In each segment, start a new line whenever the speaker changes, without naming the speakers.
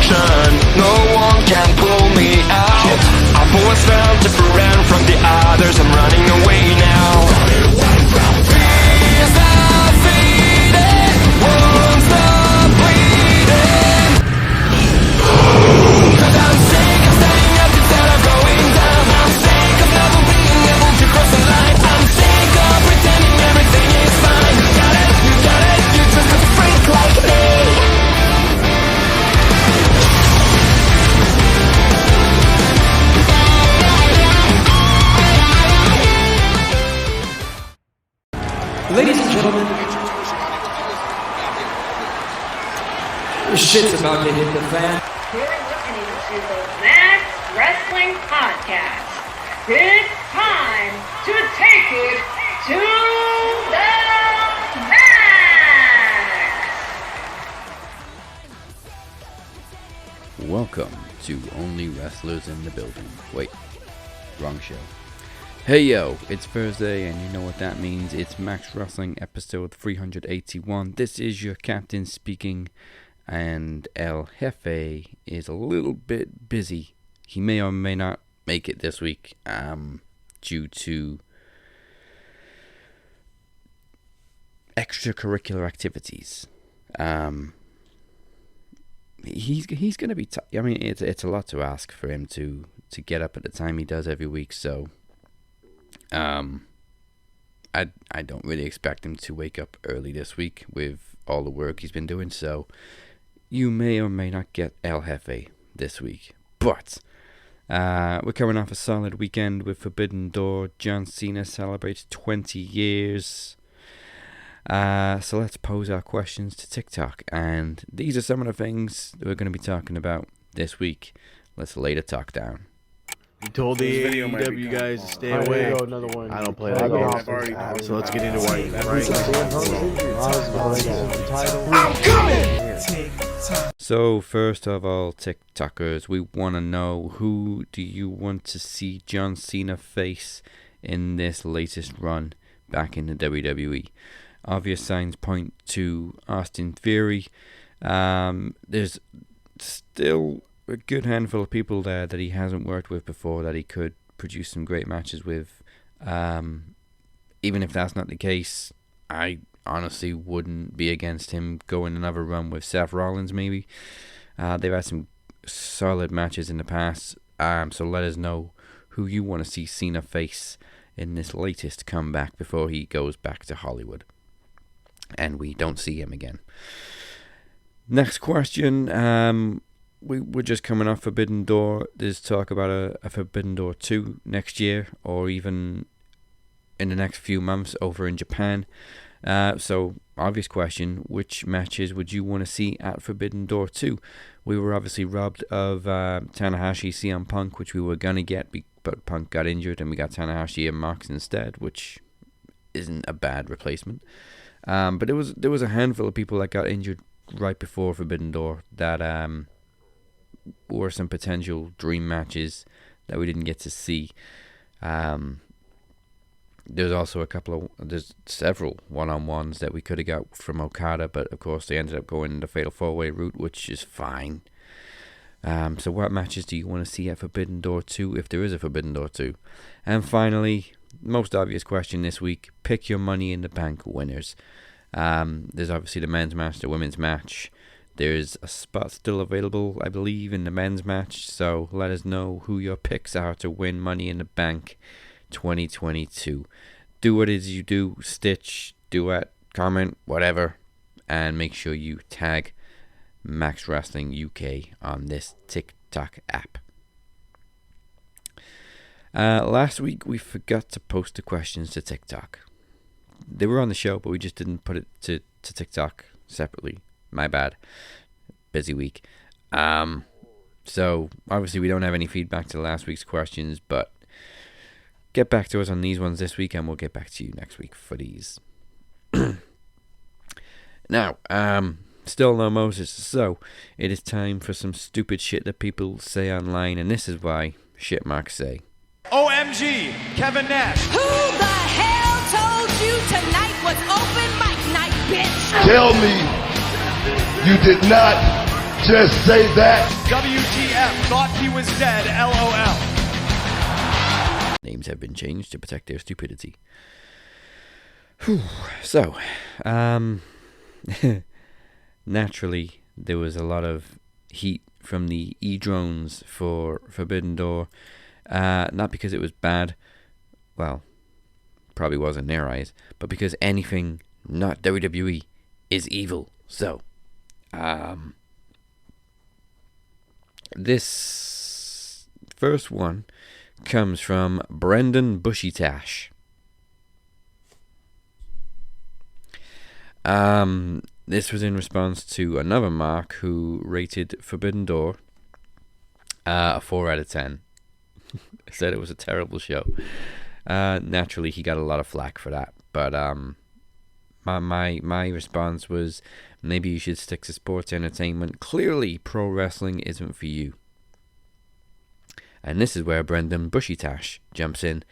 direction. No one can pull me out. I've always felt different from the others. I'm running away now. Fears defeated, won't stop bleeding. 'Cause I'm sick of standing up instead of going down. I'm sick of never being able to cross the line. I'm sick of pretending everything is fine. You got it, you're just a freak like me.
Ladies and gentlemen, shit's about to hit the fan.
You're listening to the Max Wrestling Podcast. It's time to take it to the max!
Welcome to Only Wrestlers in the Building. Wait, wrong show. Hey yo, it's Thursday and you know what that means. It's Max Wrestling episode 381. This is your captain speaking and El Jefe is a little bit busy. He may or may not make it this week due to extracurricular activities. He's going to be I mean, it's a lot to ask for him to get up at the time he does every week, so I don't really expect him to wake up early this week with all the work he's been doing, so you may or may not get El Jefe this week. But we're coming off a solid weekend with Forbidden Door. John Cena celebrates 20 years. So let's pose our questions to TikTok, and these are some of the things that we're going to be talking about this week. Let's lay the talk down.
You told the AEW guys to stay away. I don't play that game. So let's get into why.
So first of all, TikTokers, we want to know, who do you want to see John Cena face in this latest run back in the WWE? Obvious signs point to Austin Theory. There's still a good handful of people there that he hasn't worked with before that he could produce some great matches with. Even if that's not the case, I honestly wouldn't be against him going another run with Seth Rollins maybe. They've had some solid matches in the past, so let us know who you want to see Cena face in this latest comeback before he goes back to Hollywood and we don't see him again. Next question. We're just coming off Forbidden Door. There's talk about a Forbidden Door 2 next year, or even in the next few months over in Japan. So, obvious question, which matches would you want to see at Forbidden Door 2? We were obviously robbed of Tanahashi CM Punk, which we were going to get, but Punk got injured and we got Tanahashi and Mox instead, which isn't a bad replacement. But there was a handful of people that got injured right before Forbidden Door that were some potential dream matches that we didn't get to see. There's also there's several one-on-ones that we could have got from Okada, but of course they ended up going the Fatal 4-Way route, which is fine. So what matches do you want to see at Forbidden Door 2, if there is a Forbidden Door 2? And finally, most obvious question this week, pick your Money in the Bank winners. There's obviously the men's match, the women's match. There's a spot still available, I believe, in the men's match, so let us know who your picks are to win Money in the Bank 2022. Do what it is you do, stitch, duet, comment, whatever, and make sure you tag Max Wrestling UK on this TikTok app. Last week we forgot to post the questions to TikTok. They were on the show, but we just didn't put it to TikTok separately. My bad. Busy week. So obviously we don't have any feedback to last week's questions, but get back to us on these ones this week and we'll get back to you next week for these. Now, still no Moses, so it is time for some stupid shit that people say online, and this is why shit marks say,
OMG, Kevin Nash.
Who the hell told you tonight was open mic night, bitch?
Tell me you did not just say that?
WTF, thought he was dead, LOL.
Names have been changed to protect their stupidity. Whew. So, naturally, there was a lot of heat from the E-drones for Forbidden Door. Not because it was bad, well, probably was in their eyes, but because anything not WWE is evil. So, this first one comes from Brendan Bushytash. This was in response to another Mark who rated Forbidden Door a 4 out of 10. Said it was a terrible show. Naturally, he got a lot of flack for that, but my response was, maybe you should stick to sports entertainment. Clearly, pro wrestling isn't for you. And this is where Brendan Bushytash jumps in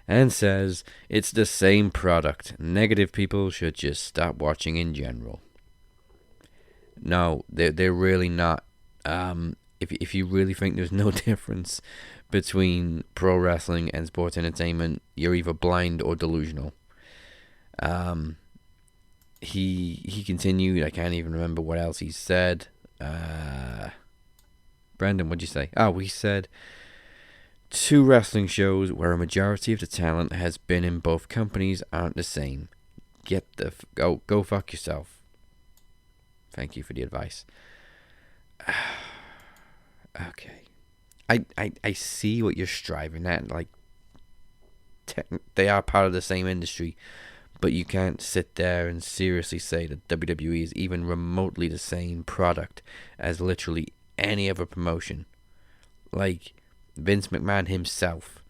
and says, it's the same product. Negative people should just stop watching in general. No, they're really not. If you really think there's no difference between pro wrestling and sports entertainment, you're either blind or delusional. He continued. I can't even remember what else he said. Brandon, what'd you say? Oh, he said, 2 wrestling shows where a majority of the talent has been in both companies aren't the same. Go fuck yourself. Thank you for the advice. Okay. I see what you're striving at. Like, they are part of the same industry, but you can't sit there and seriously say that WWE is even remotely the same product as literally any other promotion. Like, Vince McMahon himself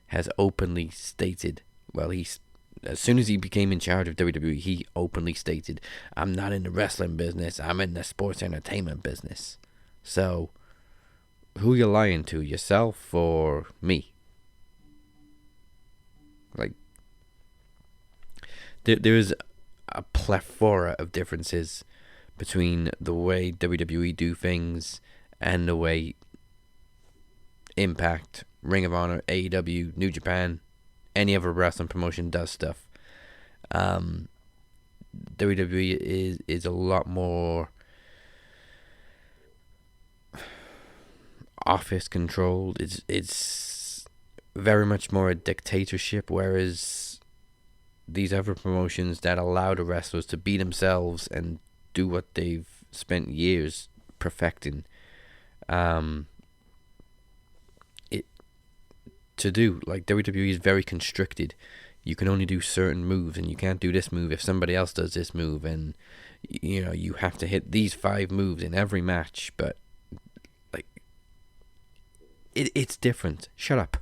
has openly stated, well, as soon as he became in charge of WWE, he openly stated, I'm not in the wrestling business, I'm in the sports entertainment business. So, who you lying to, yourself or me? Like, there's a plethora of differences between the way WWE do things and the way Impact, Ring of Honor, AEW, New Japan, any other wrestling promotion does stuff. WWE is a lot more office controlled. It's very much more a dictatorship, whereas these other promotions that allow the wrestlers to be themselves and do what they've spent years perfecting to do. Like, WWE is very constricted. You can only do certain moves, and you can't do this move if somebody else does this move, and you have to hit these 5 moves in every match. But like, it's different. Shut up.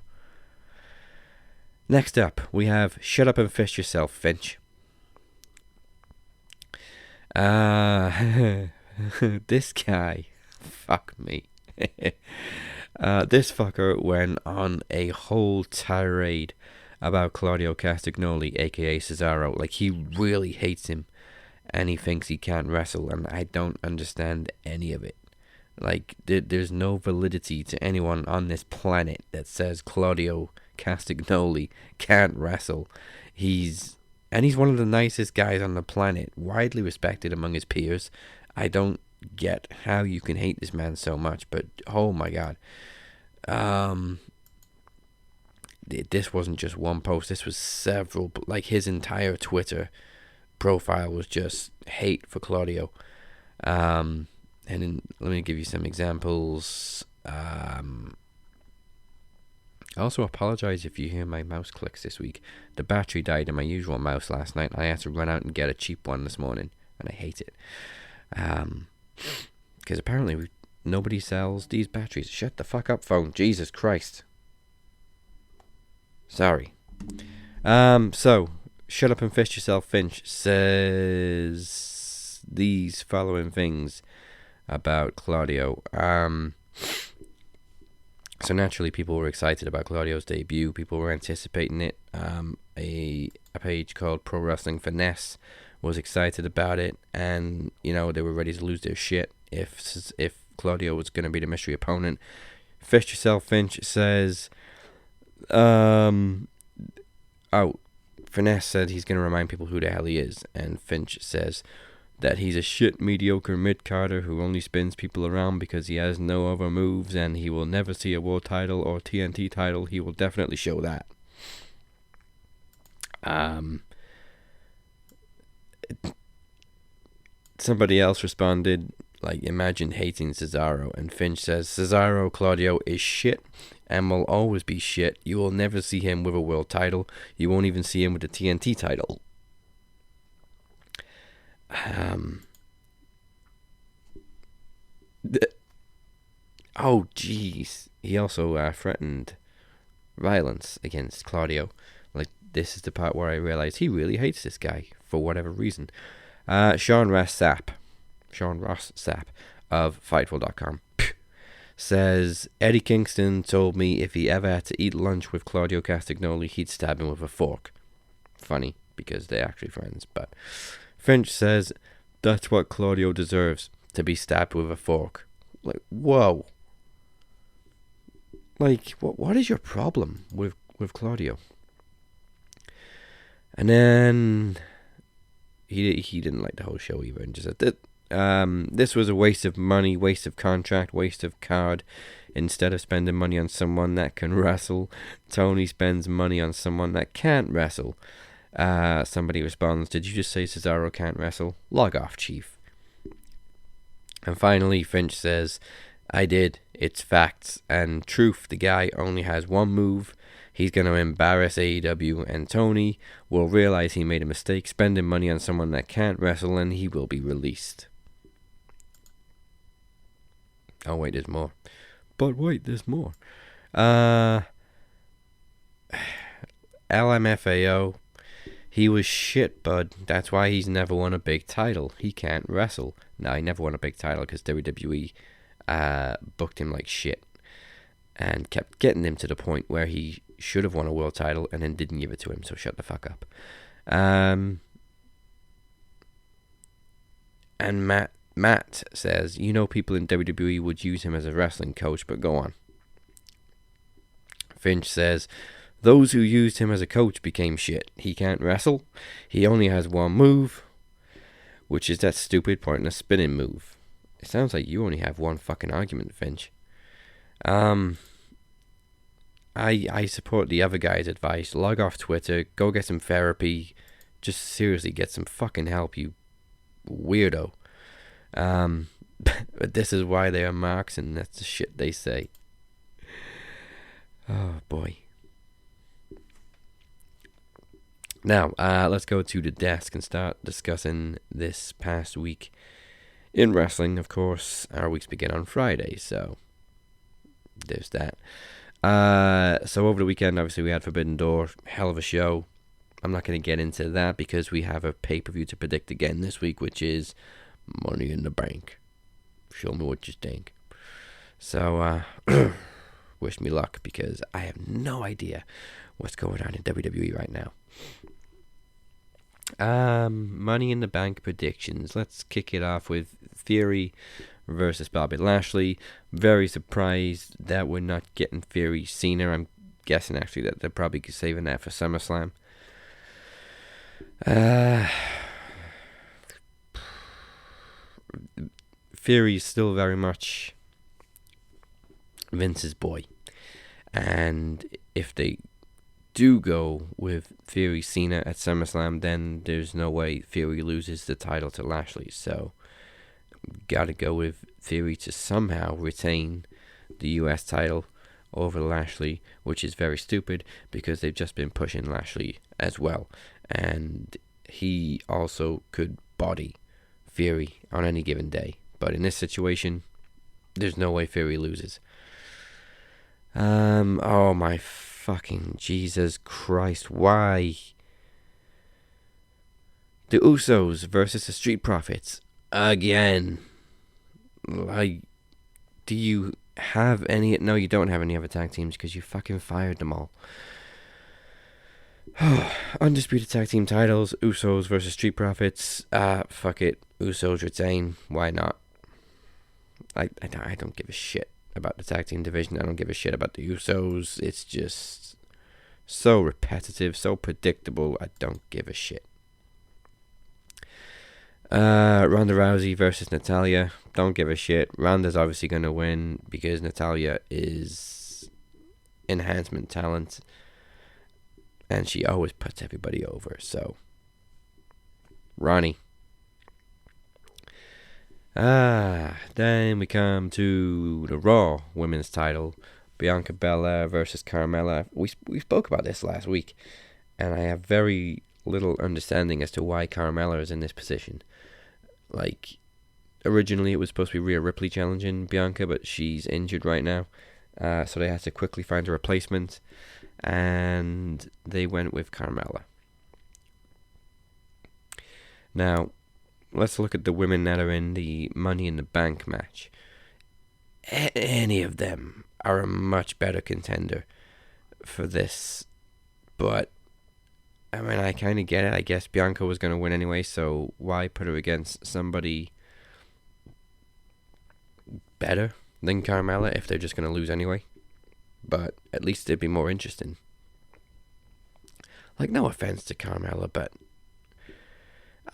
Next up, we have Shut Up and Fist Yourself, Finch. This guy, fuck me. This fucker went on a whole tirade about Claudio Castagnoli, aka Cesaro. Like, he really hates him, and he thinks he can't wrestle, and I don't understand any of it. Like, there's no validity to anyone on this planet that says Claudio Castagnoli can't wrestle. He's one of the nicest guys on the planet, widely respected among his peers. I don't get how you can hate this man so much, but oh my god. This wasn't just one post, this was several. Like, his entire Twitter profile was just hate for Claudio. And then, let me give you some examples. I also apologize if you hear my mouse clicks this week. The battery died in my usual mouse last night. I had to run out and get a cheap one this morning, and I hate it. Because apparently nobody sells these batteries. Shut the fuck up, phone. Jesus Christ. Sorry. So, Shut Up and Fist Yourself, Finch says these following things about Claudio. So naturally, people were excited about Claudio's debut. People were anticipating it. A page called Pro Wrestling Finesse was excited about it, and they were ready to lose their shit if Claudio was going to be the mystery opponent. Fist Yourself Finch says, Finesse said he's going to remind people who the hell he is, and Finch says that he's a shit, mediocre mid-carder who only spins people around because he has no other moves, and he will never see a world title or TNT title. He will definitely show that. Somebody else responded, like, imagine hating Cesaro, and Finch says, Cesaro Claudio is shit and will always be shit. You will never see him with a world title. You won't even see him with the TNT title. Oh jeez, he also threatened violence against Claudio. Like, this is the part where I realize he really hates this guy for whatever reason. Sean Ross Sapp of Fightful.com says, Eddie Kingston told me if he ever had to eat lunch with Claudio Castagnoli, he'd stab him with a fork. Funny, because they're actually friends. But Finch says, that's what Claudio deserves, to be stabbed with a fork. Like, whoa. Like, what is your problem with Claudio? And then he didn't like the whole show either, and just said that this was a waste of money, waste of contract, waste of card. Instead of spending money on someone that can wrestle, Tony spends money on someone that can't wrestle. Somebody responds, did you just say Cesaro can't wrestle? Log off, Chief. And finally, Finch says, I did. It's facts and truth. The guy only has one move. He's going to embarrass AEW, and Tony will realize he made a mistake spending money on someone that can't wrestle, and he will be released. Oh, wait, there's more. But wait, there's more. LMFAO. He was shit, bud. That's why he's never won a big title. He can't wrestle. No, he never won a big title because WWE booked him like shit and kept getting him to the point where he should have won a world title and then didn't give it to him, so shut the fuck up. And Matt says, you know, people in WWE would use him as a wrestling coach, but go on. Finch says, those who used him as a coach became shit. He can't wrestle. He only has one move, which is that stupid pointless spinning move. It sounds like you only have one fucking argument, Finch. I support the other guy's advice. Log off Twitter. Go get some therapy. Just seriously get some fucking help, you weirdo. But this is why they are marks, and that's the shit they say. Oh boy. Now, let's go to the desk and start discussing this past week in wrestling. Of course, our weeks begin on Friday, so there's that. So over the weekend, obviously, we had Forbidden Door, hell of a show. I'm not going to get into that because we have a pay-per-view to predict again this week, which is Money in the Bank. Show me what you think. So, wish me luck because I have no idea what's going on in WWE right now. Money in the Bank predictions. Let's kick it off with Theory versus Bobby Lashley. Very surprised that we're not getting Theory Cena. I'm guessing actually that they're probably saving that for SummerSlam. Theory's still very much Vince's boy, and if they do go with Theory Cena at SummerSlam, then there's no way Theory loses the title to Lashley. So gotta go with Theory to somehow retain the US title over Lashley, which is very stupid because they've just been pushing Lashley as well, and he also could body Theory on any given day. But in this situation, there's no way Theory loses. Oh my fucking Jesus Christ, why? The Usos versus the Street Profits again. Like, do you have any? No, you don't have any other tag teams because you fucking fired them all. Undisputed tag team titles, Usos versus Street Profits. Fuck it, Usos retain. Why not? I don't give a shit about the tag team division. I don't give a shit about the Usos. It's just so repetitive, so predictable. I don't give a shit. Ronda Rousey versus Natalya. Don't give a shit. Ronda's obviously going to win because Natalya is enhancement talent. And she always puts everybody over. So, Ronnie. Then we come to the Raw Women's title. Bianca Belair versus Carmella. We spoke about this last week. And I have very little understanding as to why Carmella is in this position. Like, originally it was supposed to be Rhea Ripley challenging Bianca, but she's injured right now. So they had to quickly find a replacement. And they went with Carmella. Now, let's look at the women that are in the Money in the Bank match. Any of them are a much better contender for this. But, I mean, I kind of get it. I guess Bianca was going to win anyway, so why put her against somebody better than Carmella if they're just going to lose anyway? But at least it'd be more interesting. Like, no offense to Carmella, but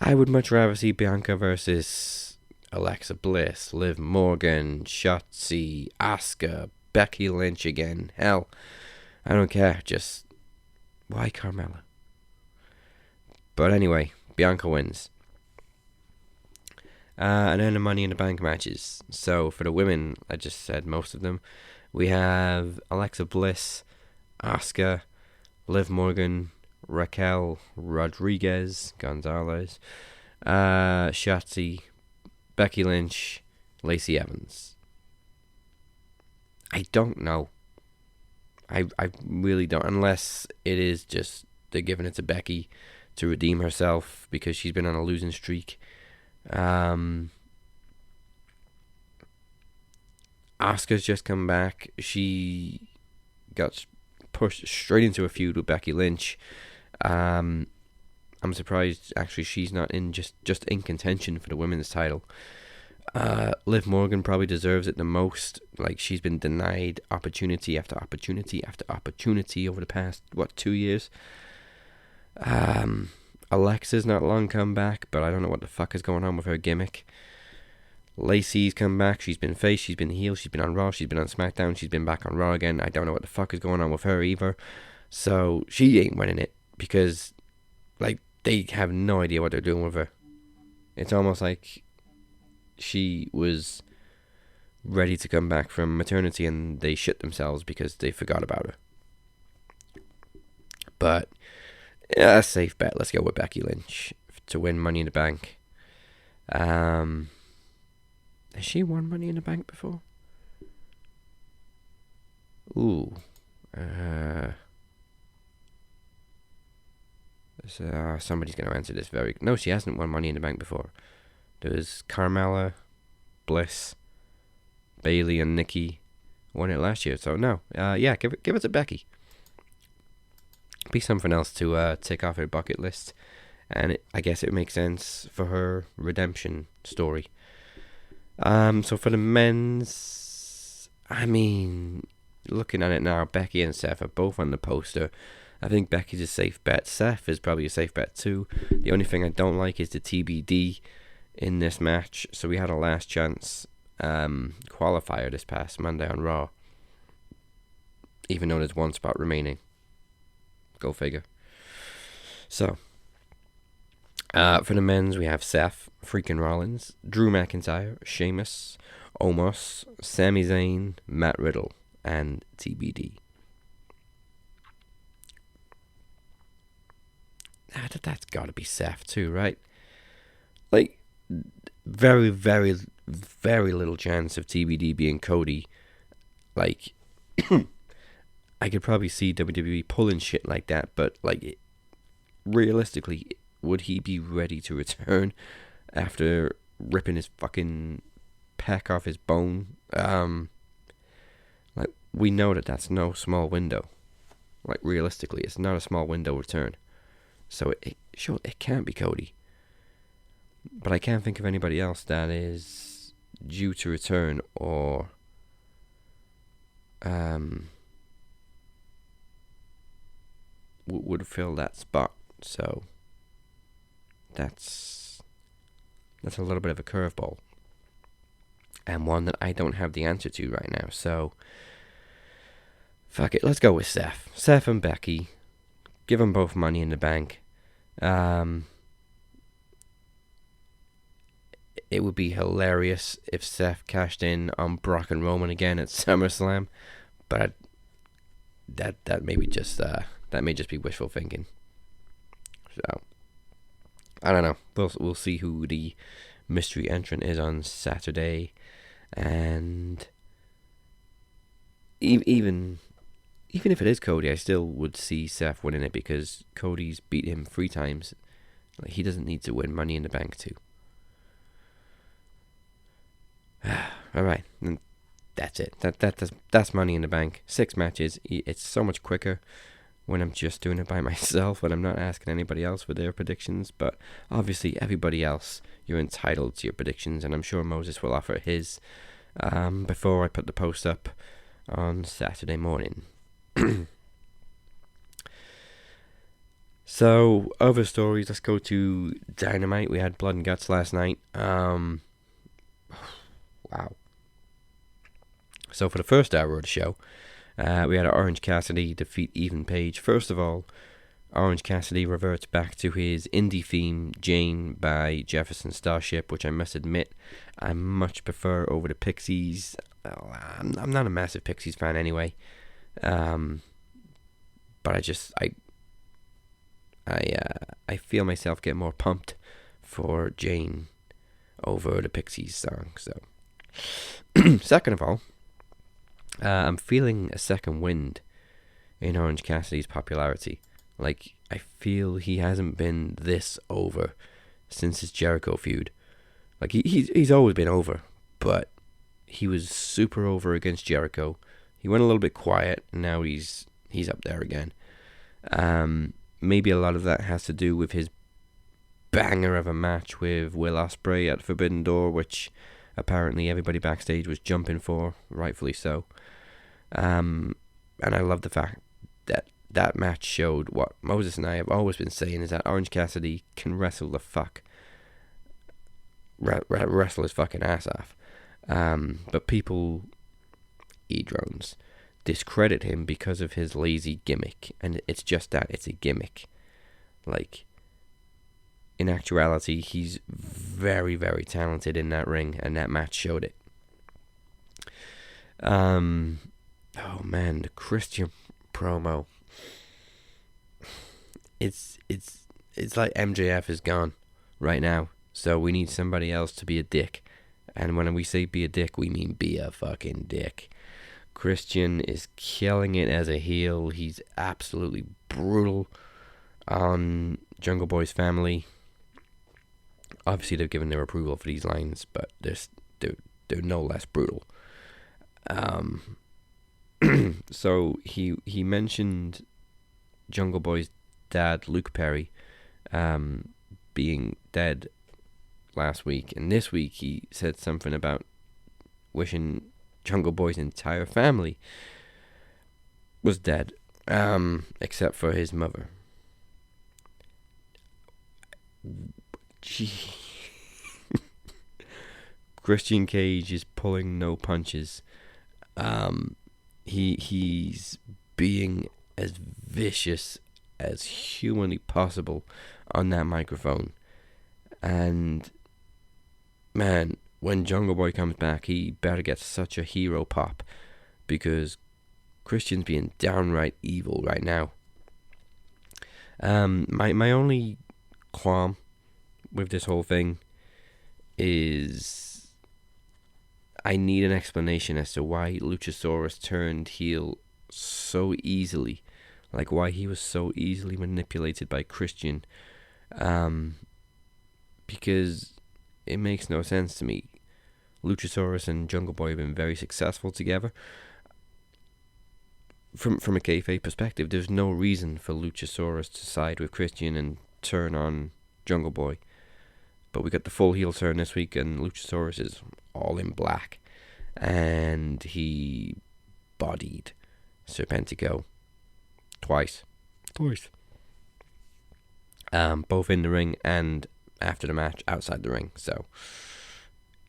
I would much rather see Bianca versus Alexa Bliss, Liv Morgan, Shotzi, Asuka, Becky Lynch again. Hell, I don't care. Just, why Carmella? But anyway, Bianca wins. And then the Money in the Bank matches. So for the women, I just said most of them. We have Alexa Bliss, Asuka, Liv Morgan, Raquel Rodriguez, Gonzalez, Shotzi, Becky Lynch, Lacey Evans. I don't know. I really don't. Unless it is just they're giving it to Becky to redeem herself because she's been on a losing streak. Asuka's just come back. She got pushed straight into a feud with Becky Lynch. I'm surprised actually she's not in just in contention for the women's title. Liv Morgan probably deserves it the most. Like, she's been denied opportunity after opportunity after opportunity over the past 2 years. Alexa's not long come back, but I don't know what the fuck is going on with her gimmick. Lacey's come back. She's been face, she's been heel, she's been on Raw, she's been on SmackDown, she's been back on Raw again. I don't know what the fuck is going on with her either. So she ain't winning it because, like, they have no idea what they're doing with her. It's almost like she was ready to come back from maternity and they shit themselves because they forgot about her. But yeah, a safe bet. Let's go with Becky Lynch to win Money in the Bank. Has she won Money in the Bank before? Ooh. Somebody's going to answer this No, she hasn't won Money in the Bank before. There's Carmella, Bliss, Bayley, and Nikki won it last year. So no, yeah, give it to Becky. Be something else to tick off her bucket list, and I guess it makes sense for her redemption story. So for the men's, I mean, looking at it now, Becky and Seth are both on the poster. I think Becky's a safe bet. Seth is probably a safe bet too. The only thing I don't like is the TBD in this match. So we had a last chance qualifier this past Monday on Raw, even though there's one spot remaining. Go figure. So for the men's, we have Seth freaking Rollins, Drew McIntyre, Sheamus, Omos, Sami Zayn, Matt Riddle, and TBD. That's got to be Seth too, right? Like, very, very, very little chance of TBD being Cody. Like, I could probably see WWE pulling shit like that, but, like, realistically, would he be ready to return after ripping his fucking pec off his bone? Like, we know that that's no small window. Like, realistically, it's not a small window return. So it can't be Cody. But I can't think of anybody else that is due to return or would fill that spot. So that's a little bit of a curveball, and one that I don't have the answer to right now. So fuck it, let's go with Seth. Seth and Becky. Give them both Money in the Bank. It would be hilarious if Seth cashed in on Brock and Roman again at SummerSlam, but that may be just that may just be wishful thinking. So I don't know. We'll see who the mystery entrant is on Saturday, and even if it is Cody, I still would see Seth winning it because Cody's beat him 3 times. Like, he doesn't need to win Money in the Bank too. All right, and that's it. That's Money in the Bank. 6 matches. It's so much quicker when I'm just doing it by myself, when I'm not asking anybody else for their predictions. But obviously, everybody else, you're entitled to your predictions, and I'm sure Moses will offer his before I put the post up on Saturday morning. So, other stories. Let's go to Dynamite. We had Blood and Guts last night. Wow. So for the first hour of the show, we had Orange Cassidy defeat Ethan Page. First of all, Orange Cassidy reverts back to his indie theme, Jane by Jefferson Starship, which I must admit I much prefer over the Pixies. Well, I'm not a massive Pixies fan anyway, but I feel myself get more pumped for Jane over the Pixies song. So, second of all, I'm feeling a second wind in Orange Cassidy's popularity. Like, I feel he hasn't been this over since his Jericho feud. Like, he's always been over, but he was super over against Jericho. He went a little bit quiet, and now he's up there again. Maybe a lot of that has to do with his banger of a match with Will Ospreay at Forbidden Door, which apparently everybody backstage was jumping for, rightfully so. And I love the fact that match showed what Moses and I have always been saying, is that Orange Cassidy can wrestle the fuck, wrestle his fucking ass off. But people, E-drones, discredit him because of his lazy gimmick, and it's just that, it's a gimmick. Like, in actuality, he's very, very talented in that ring, and that match showed it. Oh man, the Christian promo. It's like MJF is gone right now, so we need somebody else to be a dick. And when we say be a dick, we mean be a fucking dick. Christian is killing it as a heel. He's absolutely brutal on Jungle Boy's family. Obviously, they've given their approval for these lines, but they're no less brutal. So he mentioned Jungle Boy's dad, Luke Perry, being dead last week, and this week he said something about wishing Jungle Boy's entire family was dead, except for his mother. Gee. Christian Cage is pulling no punches. He's being as vicious as humanly possible on that microphone. And man, when Jungle Boy comes back, he better get such a hero pop, because Christian's being downright evil right now. My only qualm with this whole thing is I need an explanation as to why Luchasaurus turned heel so easily, like why he was so easily manipulated by Christian, because it makes no sense to me. Luchasaurus and Jungle Boy have been very successful together. From a kayfabe perspective, there's no reason for Luchasaurus to side with Christian and turn on Jungle Boy. But we got the full heel turn this week, and Luchasaurus is all in black. And he bodied Serpentico twice. Both in the ring and after the match outside the ring. So,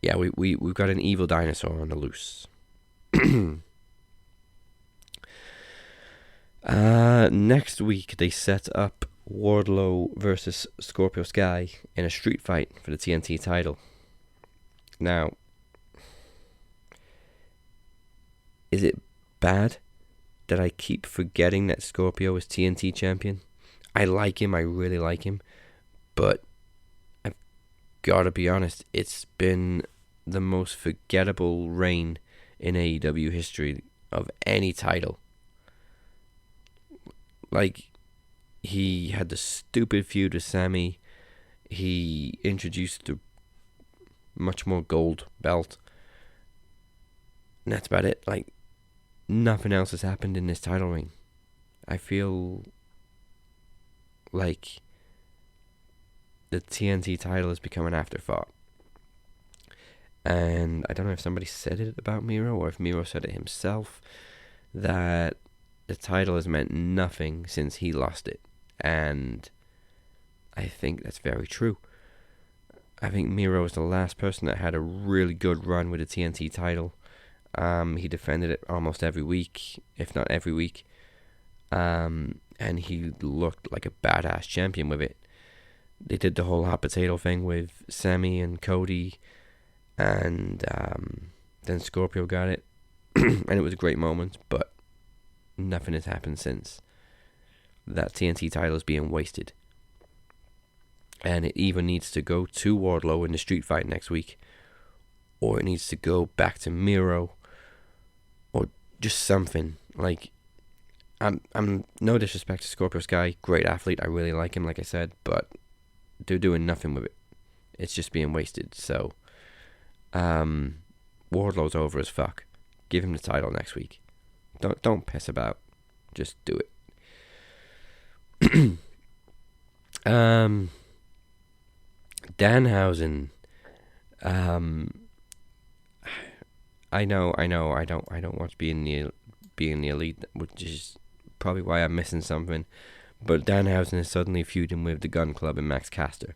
yeah, we've got an evil dinosaur on the loose. Next week, they set up Wardlow versus Scorpio Sky in a street fight for the TNT title. Now, is it bad that I keep forgetting that Scorpio is TNT champion? I like him, I really like him, but I've got to be honest, it's been the most forgettable reign in AEW history of any title. Like, he had the stupid feud with Sammy. He introduced the much more gold belt. And that's about it. Like, nothing else has happened in this title reign. I feel like the TNT title has become an afterthought. And I don't know if somebody said it about Miro or if Miro said it himself, that the title has meant nothing since he lost it. And I think that's very true. I think Miro is the last person that had a really good run with the TNT title. He defended it almost every week, if not every week. And he looked like a badass champion with it. They did the whole hot potato thing with Sammy and Cody. And then Scorpio got it. And it was a great moment, but nothing has happened since. That TNT title is being wasted. And it either needs to go to Wardlow in the street fight next week, or it needs to go back to Miro, or just something. Like, I'm no disrespect to Scorpio Sky, great athlete, I really like him, like I said, but they're doing nothing with it. It's just being wasted. So, Wardlow's over as fuck. Give him the title next week. Don't piss about. Just do it. Danhausen. I know. I don't watch being the elite, which is probably why I'm missing something. But Danhausen is suddenly feuding with the Gun Club and Max Caster.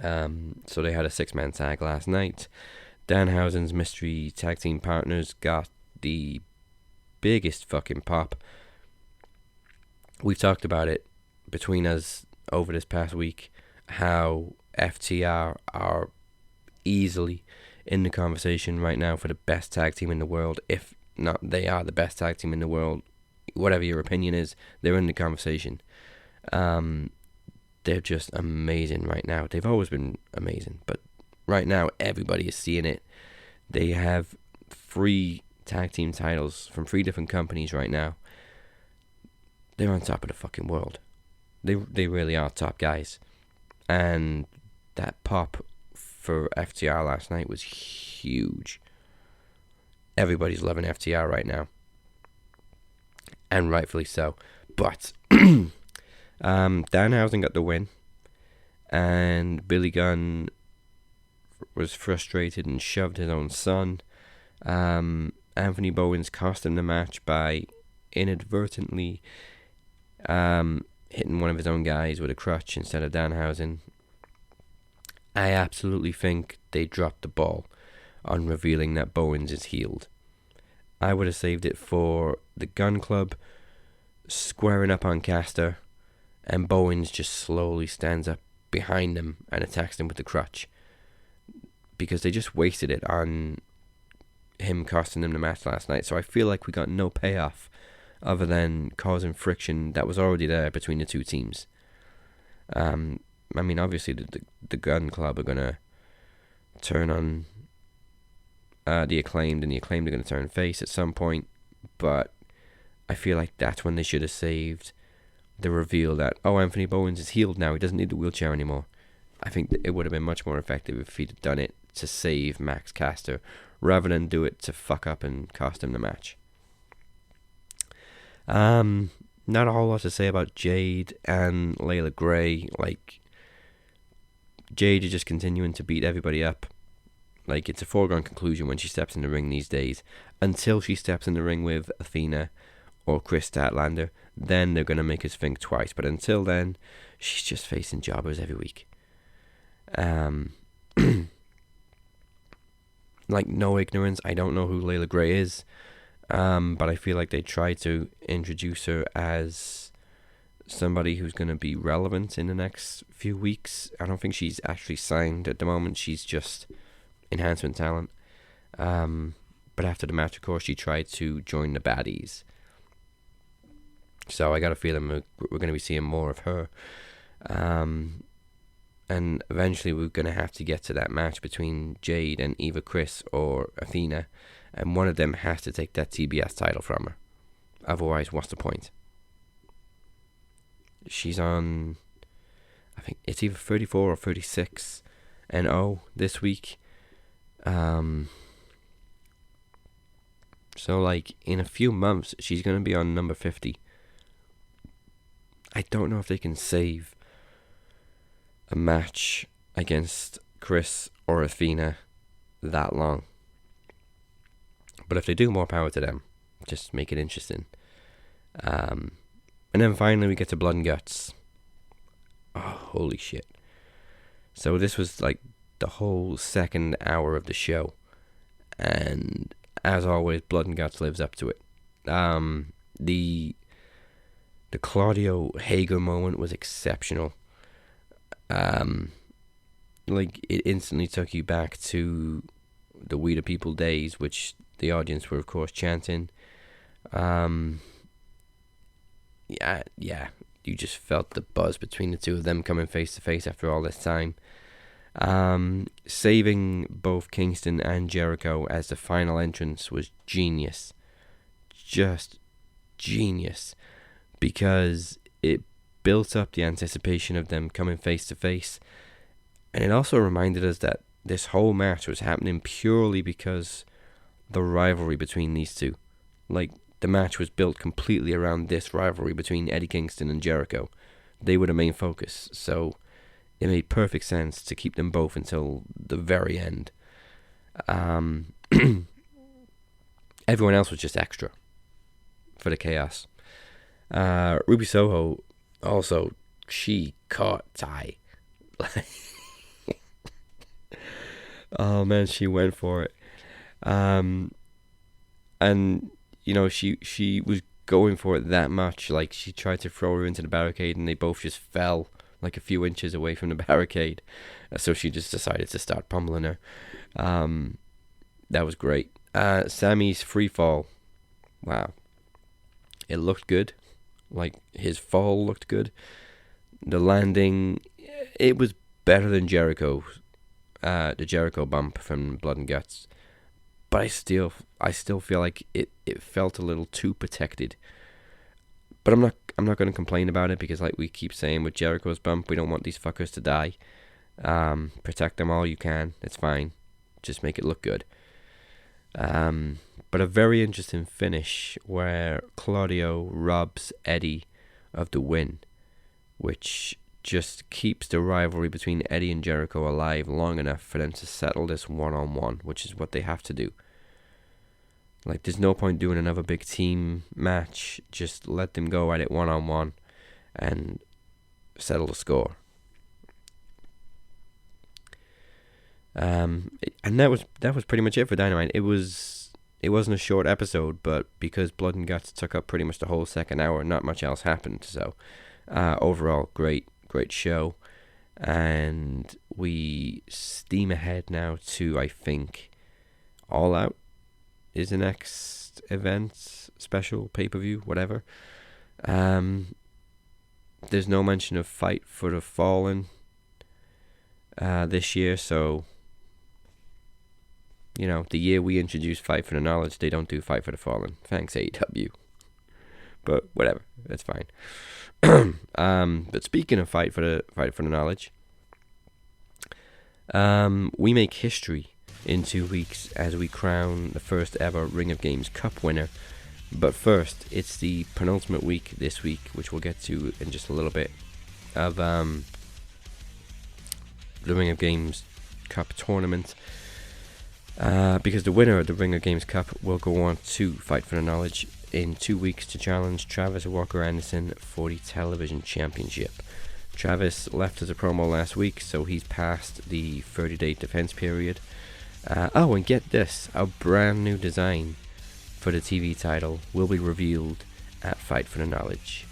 So they had a 6-man tag last night. Danhausen's mystery tag team partners got the biggest fucking pop. We've talked about it between us over this past week, how FTR are easily in the conversation right now for the best tag team in the world. If not, they are the best tag team in the world. Whatever your opinion is, they're in the conversation. They're just amazing right now. They've always been amazing, but right now everybody is seeing it. They have 3 tag team titles from 3 different companies right now. They're on top of the fucking world. They really are top guys. And that pop for FTR last night was huge. Everybody's loving FTR right now. And rightfully so. But Danhausen got the win. And Billy Gunn was frustrated and shoved his own son. Anthony Bowens cost him the match by inadvertently hitting one of his own guys with a crutch instead of Danhausen. I absolutely think they dropped the ball on revealing that Bowens is healed. I would have saved it for the Gun Club squaring up on Caster, and Bowens just slowly stands up behind him and attacks him with the crutch, because they just wasted it on him costing them the match last night. So I feel like we got no payoff other than causing friction that was already there between the two teams. I mean, obviously the Gun Club are going to turn on the Acclaimed, and the Acclaimed are going to turn face at some point, but I feel like that's when they should have saved the reveal that, oh, Anthony Bowens is healed now, he doesn't need the wheelchair anymore. I think it would have been much more effective if he'd done it to save Max Caster, rather than do it to fuck up and cost him the match. Not a whole lot to say about Jade and Layla Gray. Like, Jade is just continuing to beat everybody up. Like, it's a foregone conclusion when she steps in the ring these days. Until she steps in the ring with Athena or Chris Statlander, then they're going to make us think twice. But until then, she's just facing jobbers every week. Like, no ignorance, I don't know who Layla Gray is. But I feel like they tried to introduce her as somebody who's going to be relevant in the next few weeks. I don't think she's actually signed at the moment. She's just enhancement talent. But after the match, of course, she tried to join the baddies. So I got a feeling we're going to be seeing more of her. And eventually we're going to have to get to that match between Jade and Eva Chris or Athena. And one of them has to take that TBS title from her. Otherwise, what's the point? She's on, I think it's either 34 or 36 and 0 this week. So, like, in a few months, she's going to be on number 50. I don't know if they can save a match against Chris or Athena that long. But if they do, more power to them. Just make it interesting. And then finally we get to Blood and Guts. Oh, holy shit. So this was like the whole second hour of the show. And as always, Blood and Guts lives up to it. The Claudio Hager moment was exceptional. Like, it instantly took you back to the We the People days, which the audience were, of course, chanting. Yeah, you just felt the buzz between the two of them coming face to face after all this time. Saving both Kingston and Jericho as the final entrance was genius. Just genius. Because it built up the anticipation of them coming face to face. And it also reminded us that this whole match was happening purely because the rivalry between these two. Like, the match was built completely around this rivalry between Eddie Kingston and Jericho. They were the main focus, so it made perfect sense to keep them both until the very end. Everyone else was just extra for the chaos. Ruby Soho, also, she caught Ty. Oh man, she went for it. And you know, she was going for it that much. Like, she tried to throw her into the barricade and they both just fell like a few inches away from the barricade. So she just decided to start pummeling her. That was great. Sammy's free fall. Wow. It looked good. Like, his fall looked good. The landing, it was better than Jericho's. The Jericho bump from Blood and Guts. But I still feel like it felt a little too protected. But I'm not going to complain about it, because like we keep saying with Jericho's bump, we don't want these fuckers to die. Protect them all you can. It's fine. Just make it look good. But a very interesting finish where Claudio robs Eddie of the win, which just keeps the rivalry between Eddie and Jericho alive long enough for them to settle this one-on-one, which is what they have to do. Like, there's no point doing another big team match. Just let them go at it one-on-one and settle the score. And that was pretty much it for Dynamite. It wasn't a short episode, but because Blood and Guts took up pretty much the whole second hour, not much else happened. So overall, great show. And we steam ahead now to, I think, All Out is the next event, special, pay-per-view, whatever. There's no mention of Fight for the Fallen this year, so, you know, the year we introduced Fight for the Knowledge, they don't do Fight for the Fallen. Thanks, AEW. But whatever, that's fine. But speaking of Fight for the Knowledge, we make history in 2 weeks as we crown the first ever Ring of Games Cup winner. But first, it's the penultimate week this week, which we'll get to in just a little bit, of the Ring of Games Cup tournament, because the winner of the Ring of Games Cup will go on to Fight for the Knowledge in 2 weeks to challenge Travis Walker Anderson for the television championship. Travis left as a promo last week, so he's past the 30-day defense period. And get this, a brand new design for the TV title will be revealed at Fight for the Knowledge.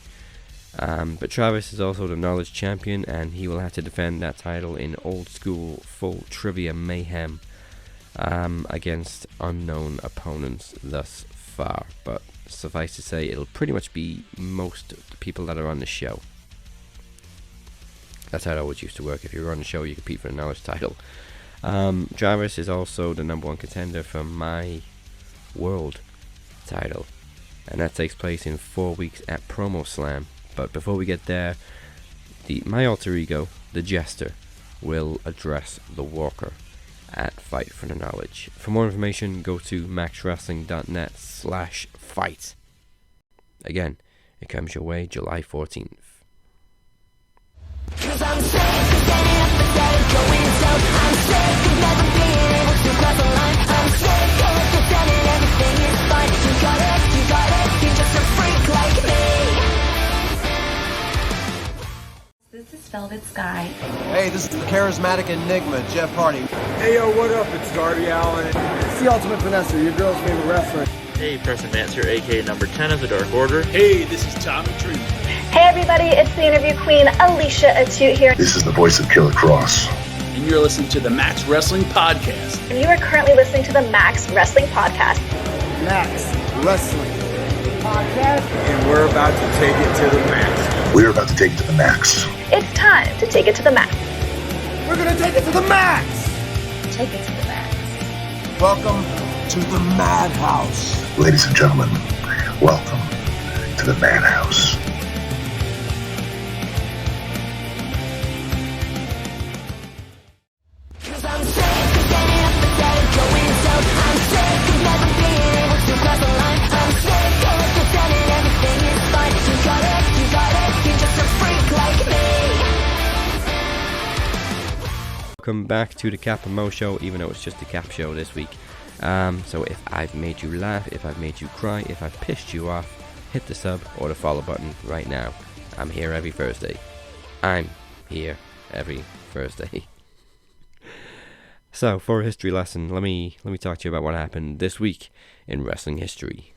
But Travis is also the Knowledge champion, and he will have to defend that title in old school full trivia mayhem against unknown opponents thus far. But suffice to say, it'll pretty much be most of the people that are on the show. That's how it always used to work. If you were on the show, you compete for the Knowledge title. Travis is also the number 1 contender for my world title, and that takes place in 4 weeks at Promo Slam. But before we get there, my alter ego, the Jester, will address the Walker at Fight for the Knowledge. For more information, go to maxwrestling.net/fight. Again, it comes your way July 14th.
Cause I'm sick of getting up and getting going down. I'm sick of never being able to cross the line. I'm sick of pretending everything is fine. You got it, you're just a freak like me.
This is Velvet Sky.
Hey, this is the charismatic enigma, Jeff Hardy.
Hey, yo, what up? It's Darby Allin.
It's the Ultimate Vanessa, your girl's favorite wrestler.
Hey, Preston Dancer, aka number 10 of the Dark Order.
Hey, this is Tommy Tree.
Hey everybody, it's the interview queen, Alicia Atute here.
This is the voice of Killer Cross.
And you're listening to the Max Wrestling Podcast.
And you are currently listening to the Max Wrestling Podcast.
Max Wrestling Podcast.
And we're about to take it to the max.
We're about to take it to the max.
It's time to take it to the max.
We're gonna take it to the max!
Take it to the max.
Welcome to the Madhouse.
Ladies and gentlemen, welcome to the Madhouse.
Cause I'm sick of getting up and getting going down. I'm sick of never being able to cross the line. I'm sick of pretending everything is fine. You got it, you're just a freak like me.
Welcome back to the Cap and Mo Show, even though it's just the Cap Show this week. So if I've made you laugh, if I've made you cry, if I've pissed you off, hit the sub or the follow button right now. I'm here every Thursday. I'm here every Thursday. So for a history lesson, let me talk to you about what happened this week in wrestling history.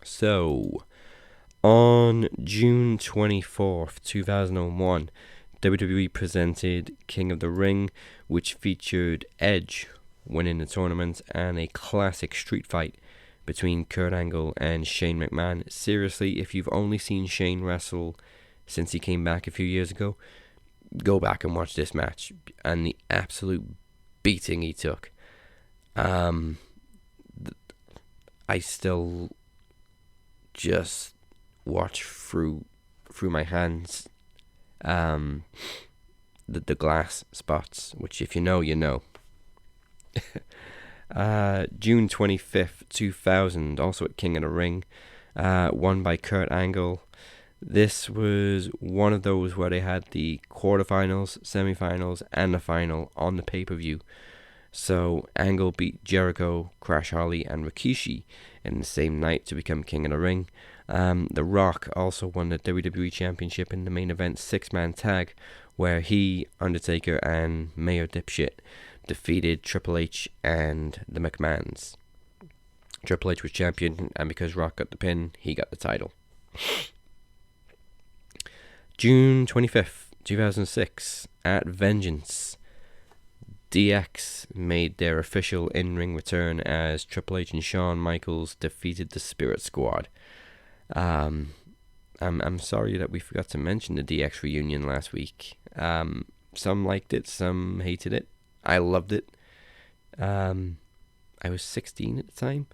So, on June 24th, 2001, WWE presented King of the Ring, which featured Edge winning the tournament and a classic street fight between Kurt Angle and Shane McMahon. Seriously, if you've only seen Shane wrestle since he came back a few years ago, go back and watch this match and the absolute beating he took. I still just watch through my hands the glass spots, which if you know, you know. June 25th, 2000, also at King of the Ring, won by Kurt Angle. This was one of those where they had the quarterfinals, semifinals, and the final on the pay-per-view. So Angle beat Jericho, Crash Holly, and Rikishi in the same night to become King of the Ring. The Rock also won the WWE Championship in the main event 6-man tag, where he, Undertaker, and Mayor Dipshit defeated Triple H and the McMahons. Triple H was champion, and because Rock got the pin, he got the title. June 25th, 2006, at Vengeance, DX made their official in-ring return as Triple H and Shawn Michaels defeated the Spirit Squad. I'm sorry that we forgot to mention the DX reunion last week. Some liked it, some hated it. I loved it. I was 16 at the time,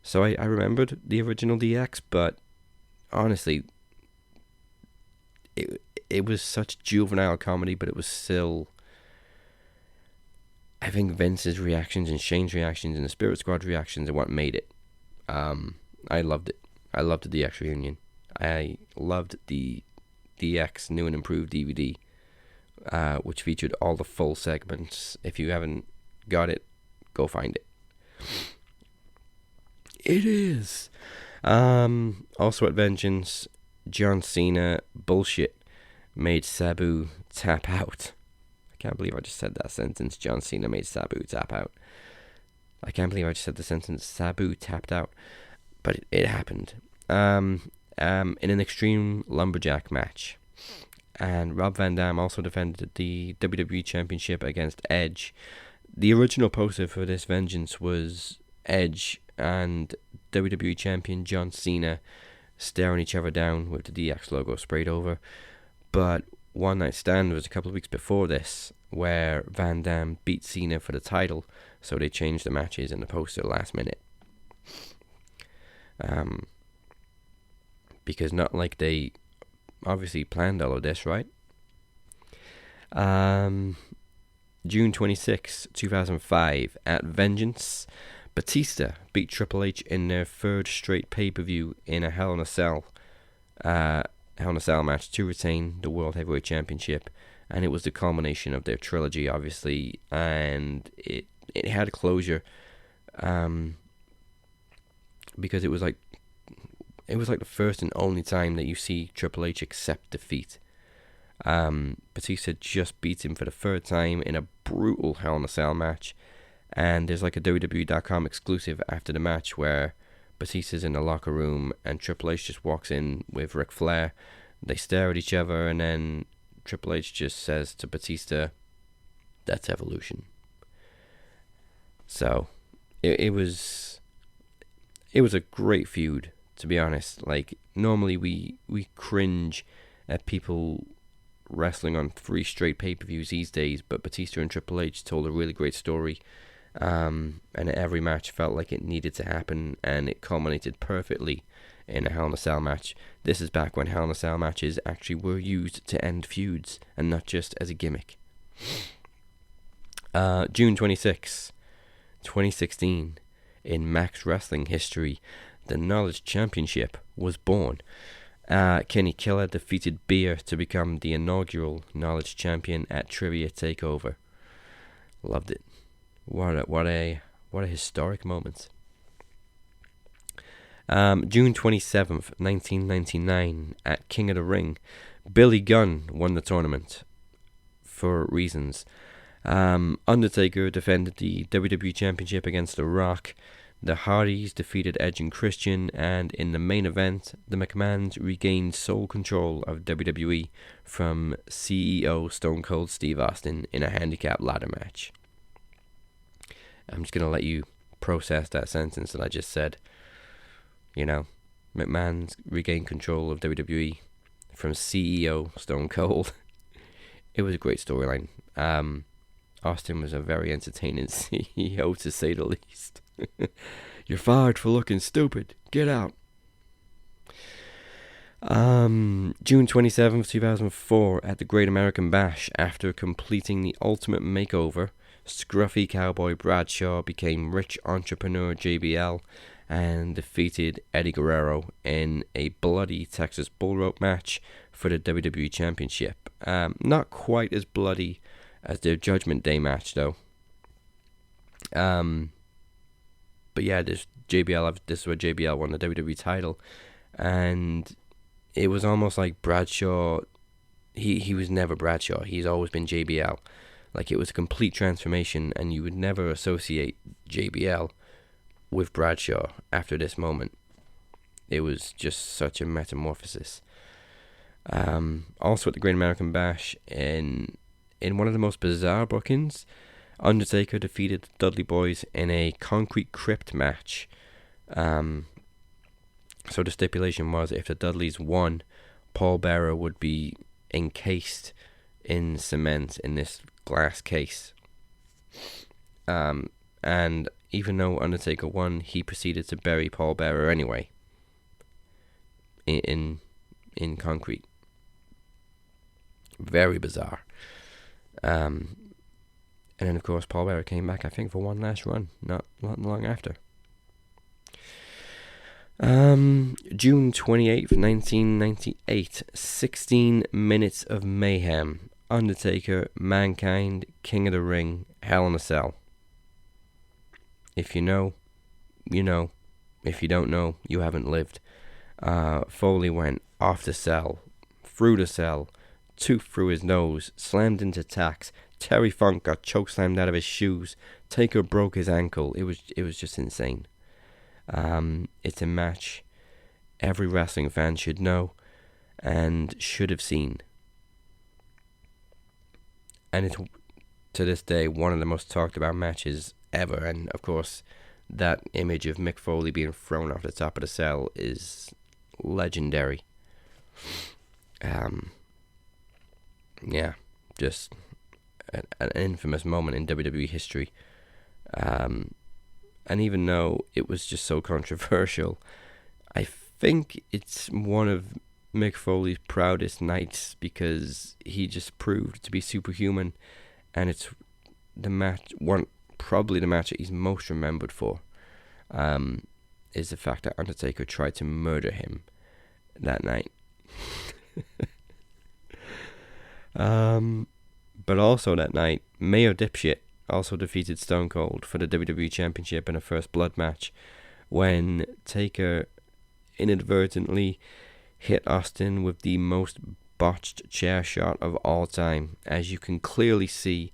so I remembered the original DX, but honestly, it was such juvenile comedy, but it was still I think Vince's reactions and Shane's reactions and the Spirit Squad's reactions are what made it. I loved it. I loved the DX reunion. I loved the DX new and improved DVD, which featured all the full segments. If you haven't got it, go find it. It is. Also at Vengeance, John Cena bullshit made Sabu tap out. I can't believe I just said that sentence. John Cena made Sabu tap out. I can't believe I just said the sentence Sabu tapped out. But it happened. In an Extreme Lumberjack match. And Rob Van Dam also defended the WWE Championship against Edge. The original poster for this Vengeance was Edge and WWE Champion John Cena staring each other down with the DX logo sprayed over. But One Night Stand was a couple of weeks before this, where Van Dam beat Cena for the title, so they changed the matches in the poster last minute. Because not like they obviously planned all of this, right? June 26, 2005, at Vengeance, Batista beat Triple H in their third straight pay-per-view in a Hell in a Cell match to retain the World Heavyweight Championship, and it was the culmination of their trilogy, obviously, and it had a closure, because it was like the first and only time that you see Triple H accept defeat. Batista just beat him for the third time in a brutal Hell in a Cell match, and there's like a WWE.com exclusive after the match where Batista's in the locker room and Triple H just walks in with Ric Flair. They stare at each other, and then Triple H just says to Batista, "That's evolution." So it was a great feud, to be honest. Like, normally we cringe at people wrestling on 3 straight pay-per-views these days, but Batista and Triple H told a really great story, and every match felt like it needed to happen, and it culminated perfectly in a Hell in a Cell match. This is back when Hell in a Cell matches actually were used to end feuds, and not just as a gimmick. June 26, 2016, in Max Wrestling history, the Knowledge Championship was born. Kenny Killer defeated Beer to become the inaugural Knowledge Champion at Trivia Takeover. Loved it. What a historic moment. June 27th, 1999, at King of the Ring, Billy Gunn won the tournament for reasons. Undertaker defended the WWE Championship against The Rock. The Hardys defeated Edge and Christian, and in the main event, the McMahons regained sole control of WWE from CEO Stone Cold Steve Austin in a handicap ladder match. I'm just going to let you process that sentence that I just said. You know, McMahon's regained control of WWE from CEO Stone Cold. It was a great storyline. Austin was a very entertaining CEO, to say the least. You're fired for looking stupid. Get out. June 27th, 2004, at the Great American Bash, after completing the Ultimate Makeover, scruffy cowboy Bradshaw became rich entrepreneur JBL and defeated Eddie Guerrero in a bloody Texas Bull Rope match for the WWE Championship. Not quite as bloody as their Judgment Day match, though. But yeah, this is where JBL won the WWE title, and it was almost like Bradshaw. He was never Bradshaw. He's always been JBL. Like, it was a complete transformation, and you would never associate JBL with Bradshaw after this moment. It was just such a metamorphosis. Also at the Great American Bash, in one of the most bizarre bookings, Undertaker defeated the Dudley Boys in a concrete crypt match. So the stipulation was, if the Dudleys won, Paul Bearer would be encased in cement in this glass case. And even though Undertaker won, he proceeded to bury Paul Bearer anyway. In concrete. Very bizarre. And then, of course, Paul Bearer came back, I think, for one last run, not long after. June 28th, 1998, 16 minutes of mayhem. Undertaker, Mankind, King of the Ring, Hell in a Cell. If you know, you know. If you don't know, you haven't lived. Foley went off the cell, through the cell, tooth through his nose, slammed into tacks. Terry Funk got chokeslammed out of his shoes. Taker broke his ankle. It was just insane. It's a match every wrestling fan should know and should have seen. And it's, to this day, one of the most talked about matches ever. And, of course, that image of Mick Foley being thrown off the top of the cell is legendary. Yeah, just an infamous moment in WWE history. And even though it was just so controversial, I think it's one of Mick Foley's proudest nights because he just proved to be superhuman, and it's the match, probably the match that he's most remembered for, is the fact that Undertaker tried to murder him that night. But also that night, Mayo Dipshit also defeated Stone Cold for the WWE Championship in a First Blood match when Taker inadvertently hit Austin with the most botched chair shot of all time. As you can clearly see,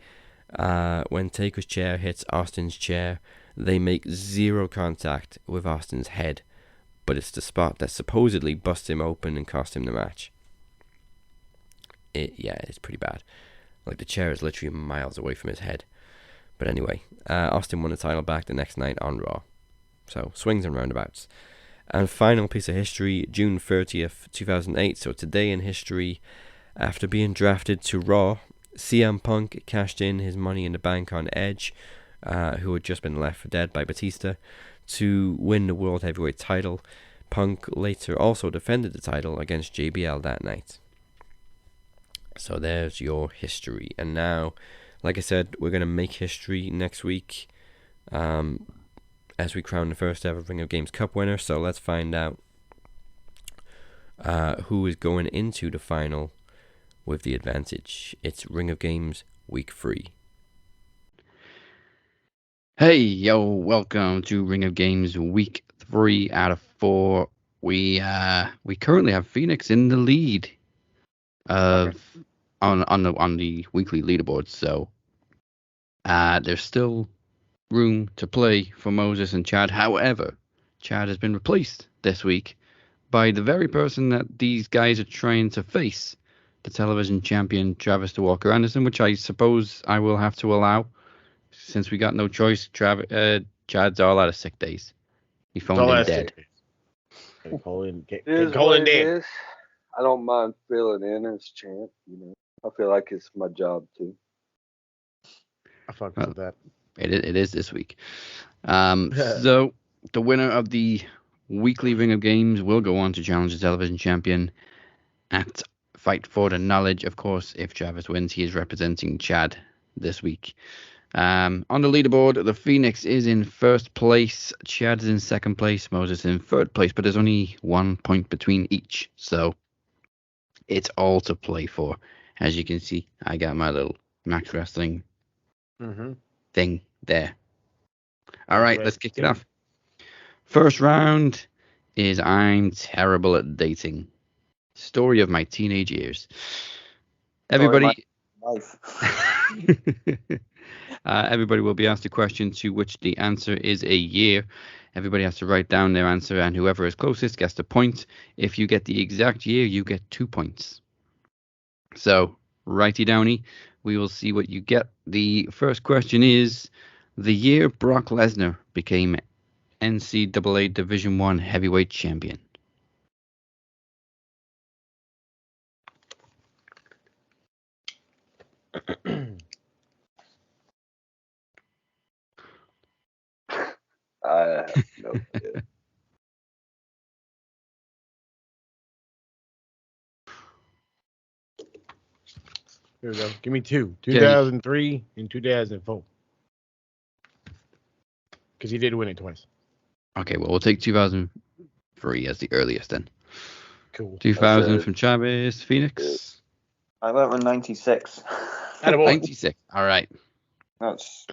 when Taker's chair hits Austin's chair, they make zero contact with Austin's head, but it's the spot that supposedly busts him open and cost him the match. It's pretty bad. Like, the chair is literally miles away from his head. But anyway, Austin won the title back the next night on Raw. So, swings and roundabouts. And final piece of history, June 30th, 2008. So today in history, after being drafted to Raw, CM Punk cashed in his Money in the Bank on Edge, who had just been left for dead by Batista, to win the World Heavyweight title. Punk later also defended the title against JBL that night. So there's your history. And now, like I said, we're going to make history next week as we crown the first ever Ring of Games Cup winner. So let's find out who is going into the final with the advantage. It's Ring of Games Week 3.
Hey, yo, welcome to Ring of Games Week 3 out of 4. We currently have Phoenix in the lead on the weekly leaderboard, so there's still room to play for Moses and Chad. However, Chad has been replaced this week by the very person that these guys are trying to face, the television champion Travis the Walker Anderson, which I suppose I will have to allow since we got no choice. Chad's all out of sick days. He phoned in dead.
Colin
dead. I don't mind filling in as champ, you know. I feel like it's my job too.
I fuck with that.
It is this week. So the winner of the weekly Ring of Games will go on to challenge the television champion at Fight for the Knowledge. Of course, if Travis wins, he is representing Chad this week. On the leaderboard, the Phoenix is in first place, Chad is in second place, Moses in third place, but there's only 1 point between each, so it's all to play for. As you can see, I got my little Max Wrestling thing there. All right, let's kick it off. First round is I'm terrible at dating. Story of my teenage years. Everybody... everybody will be asked a question to which the answer is a year. Everybody has to write down their answer, and whoever is closest gets the point. If you get the exact year, you get 2 points. So, righty downy, we will see what you get. The first question is the year Brock Lesnar became NCAA Division I Heavyweight Champion.
I have no idea.
Here we go. Give me two. 2003 and 2004. Because he did win it twice.
Okay, well, we'll take 2003 as the earliest then.
Cool.
2000 from Chavez. Phoenix?
I went with 96.
96. All right.
That's...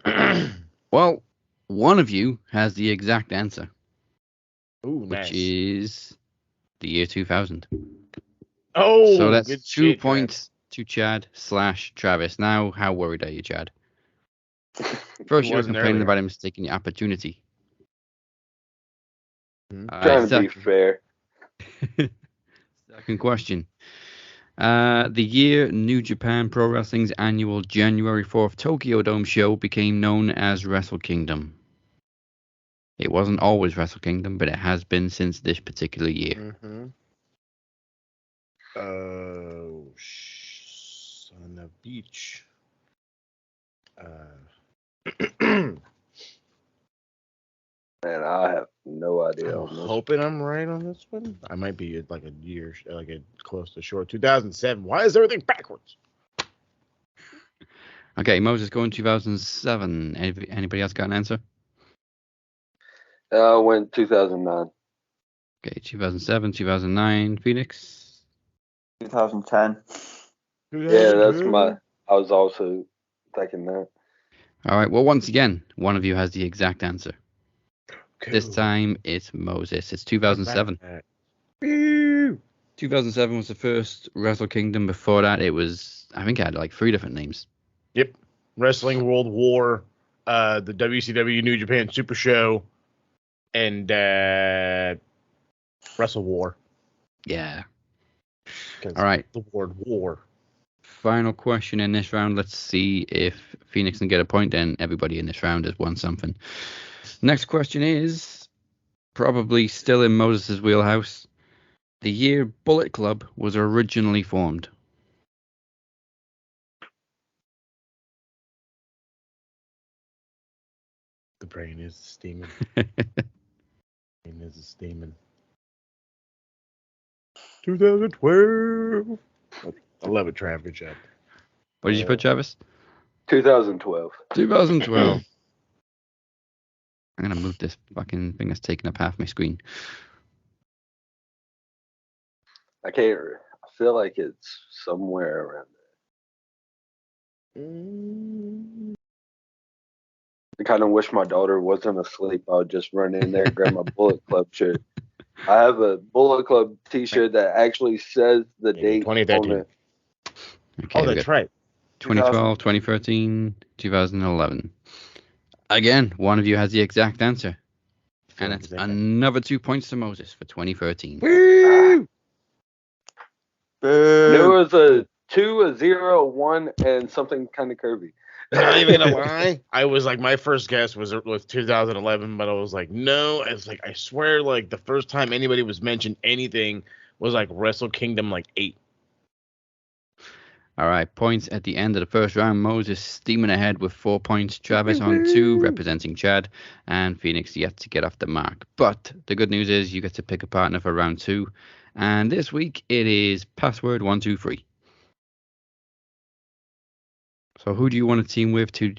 Well, one of you has the exact answer.
Ooh,
which is the year 2000.
Oh,
so that's 2 points to Chad / Travis. Now, how worried are you, Chad? First, you were complaining about him taking the opportunity.
Trying to be fair.
Second question. The year New Japan Pro Wrestling's annual January 4th Tokyo Dome show became known as Wrestle Kingdom. It wasn't always Wrestle Kingdom, but it has been since this particular year.
On the beach.
Man, I have no idea.
I'm hoping I'm right on this one. I might be like a year, like a close to short. 2007. Why is everything backwards?
Okay, Moses going 2007. Anybody else got an answer?
I went 2009.
Okay, 2007, 2009. Phoenix?
2010.
Yeah, that's my... I was also thinking that.
All right, well, once again, one of you has the exact answer. Cool. This time, it's Moses. It's 2007. 2007 was the first Wrestle Kingdom. Before that, it was... I think it had like 3 different names.
Yep. Wrestling World War, the WCW New Japan Super Show, and Wrestle War.
Yeah. All right.
The word war.
Final question in this round. Let's see if Phoenix can get a point. Then everybody in this round has won something. Next question is probably still in Moses' wheelhouse. The year Bullet Club was originally formed.
The brain is steaming. 2012. I love it, Trav. Good job.
What did you put, Travis?
2012.
2012. I'm going to move this fucking thing that's taking up half my screen.
I can't. I feel like it's somewhere around there. I kind of wish my daughter wasn't asleep. I would just run in there and grab my Bullet Club shirt. I have a Bullet Club T-shirt that actually says the date
2013.
on it.
Okay,
oh, that's right.
2012, 2013, 2011. Again, one of you has the exact answer. And it's another 2 points to Moses for 2013.
Woo!
There was a 2, a 0, a 1, and something kind of curvy.
Not even gonna lie. I was like, my first guess was 2011, but I was like, no. I was like, I swear, like the first time anybody was mentioned anything was like Wrestle Kingdom, like 8.
All right, points at the end of the first round. Moses steaming ahead with 4 points. Travis on 2, representing Chad, and Phoenix yet to get off the mark. But the good news is you get to pick a partner for round 2, and this week it is password 123. So who do you want to team with to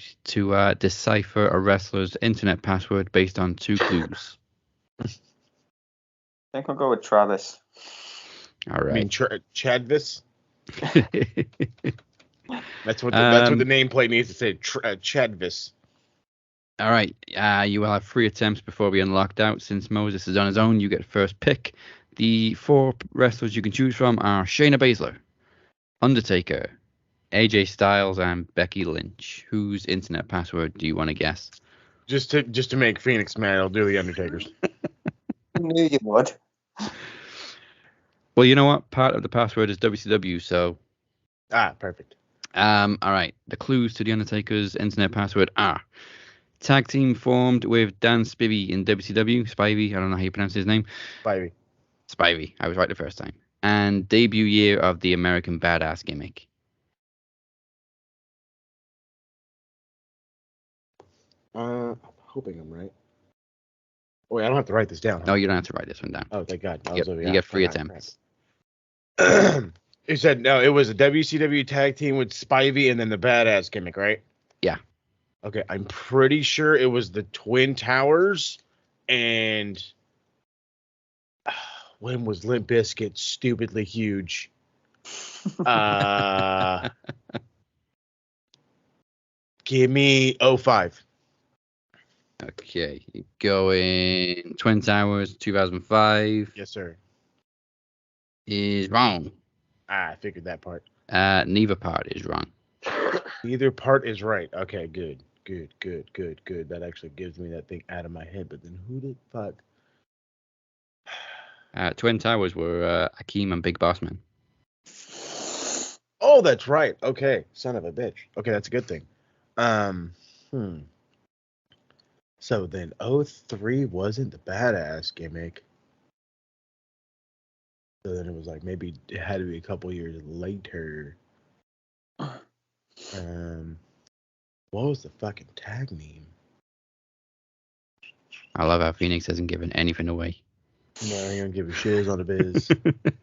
decipher a wrestler's internet password based on 2 clues?
I think I'll go with Travis.
All right.
I mean, Chadvis. That's what the nameplate needs to say. Chadvis.
All right. You will have 3 attempts before we unlocked out. Since Moses is on his own, you get first pick. The 4 wrestlers you can choose from are Shayna Baszler, Undertaker, AJ Styles, and Becky Lynch. Whose internet password do you want to guess?
Just to make Phoenix mad, I'll do the Undertaker's.
I knew you would.
Well, you know what? Part of the password is WCW, so...
perfect.
All right. The clues to the Undertaker's internet password are tag team formed with Dan Spivey in WCW. Spivey, I don't know how you pronounce his name. Spivey. I was right the first time. And debut year of the American Badass gimmick.
I'm hoping I'm right. Oh, wait, I don't have to write this down. Huh?
No, you don't have to write this one down.
Oh, thank God.
You get 3 attempts.
You said no. It was a WCW tag team with Spivey and then the badass gimmick, right?
Yeah.
Okay, I'm pretty sure it was the Twin Towers, and when was Limp Bizkit stupidly huge? Give me 05.
Okay, going Twin Towers 2005
Yes, sir.
is wrong.
I figured that part.
Neither part is wrong.
Neither part is right. Okay, good. That actually gives me that thing out of my head. But then who the fuck?
Twin Towers were Akeem and Big Boss Man.
Oh, that's right. Okay, son of a bitch. Okay, that's a good thing. So then 03 wasn't the badass gimmick. So then it was like maybe it had to be a couple years later. What was the fucking tag name?
I love how Phoenix hasn't given anything away.
No, he don't give a shiz on the biz.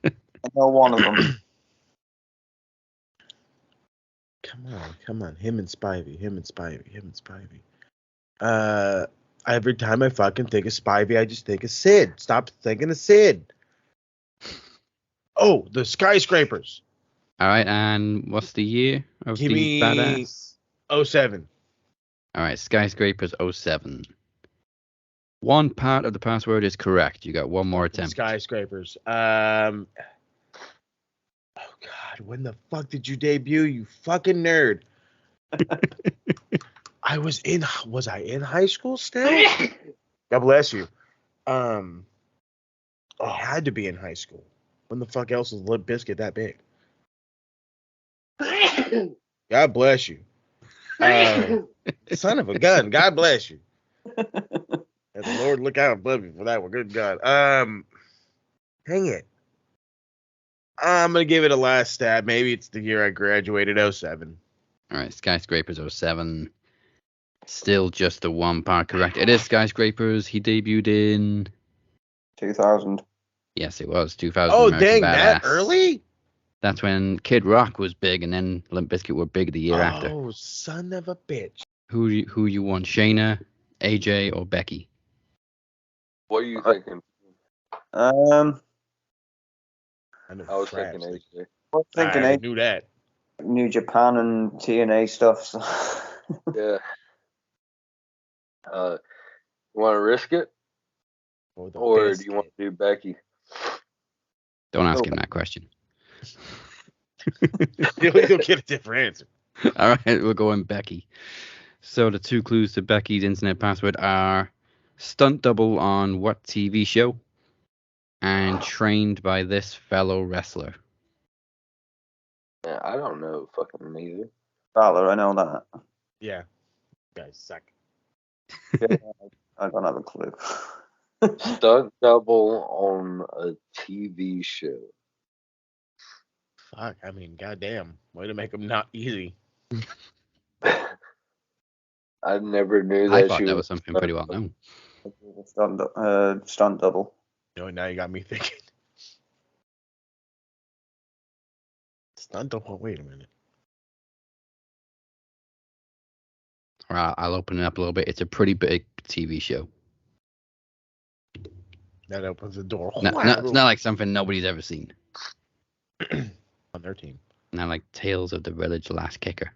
I know one of them.
Come on. Him and Spivey. Every time I fucking think of Spivey, I just think of Sid. Stop thinking of Sid. Oh, the Skyscrapers.
All right, and what's the year of
Give
the
me
badass?
07.
All right, Skyscrapers 07. One part of the password is correct. You got one more attempt.
Skyscrapers. Oh God, when the fuck did you debut? You fucking nerd. Was I in high school still? God bless you. I had to be in high school. When the fuck else was Limp Bizkit that big? God bless you. Son of a gun. God bless you. And the Lord look out above you for that one. Good God. Hang it. I'm gonna give it a last stab. Maybe it's the year I graduated, 07.
All right, Skyscrapers 07. Still just the one part correct. It is Skyscrapers. He debuted in
2000.
Yes, it was 2000.
Oh,
American
dang,
Badass.
that early?
That's when Kid Rock was big, and then Limp Bizkit were big the year after.
Oh, son of a bitch.
Who you want, Shayna, AJ, or Becky?
What are you thinking?
I
was thinking AJ.
I knew that.
New Japan and TNA stuff. So.
Yeah. You want to risk it? Or do you want to do Becky?
Don't ask him that question.
You'll get a different answer.
All right, we're going Becky. So the two clues to Becky's internet password are stunt double on what TV show and trained by this fellow wrestler.
Yeah, I don't know fucking neither.
Balor, I know that.
Yeah. You guys suck.
Yeah, I don't have a clue.
Stunt double on a TV show.
Fuck, I mean, goddamn. Way to make them not easy.
I never knew that.
I thought that was something pretty well known.
Stunt double.
Now you got me thinking. Stunt double. Wait a minute.
All right, I'll open it up a little bit. It's a pretty big TV show.
That opens the door.
No, it's not like something nobody's ever seen.
On their team.
Not like Tales of the Village Last Kicker.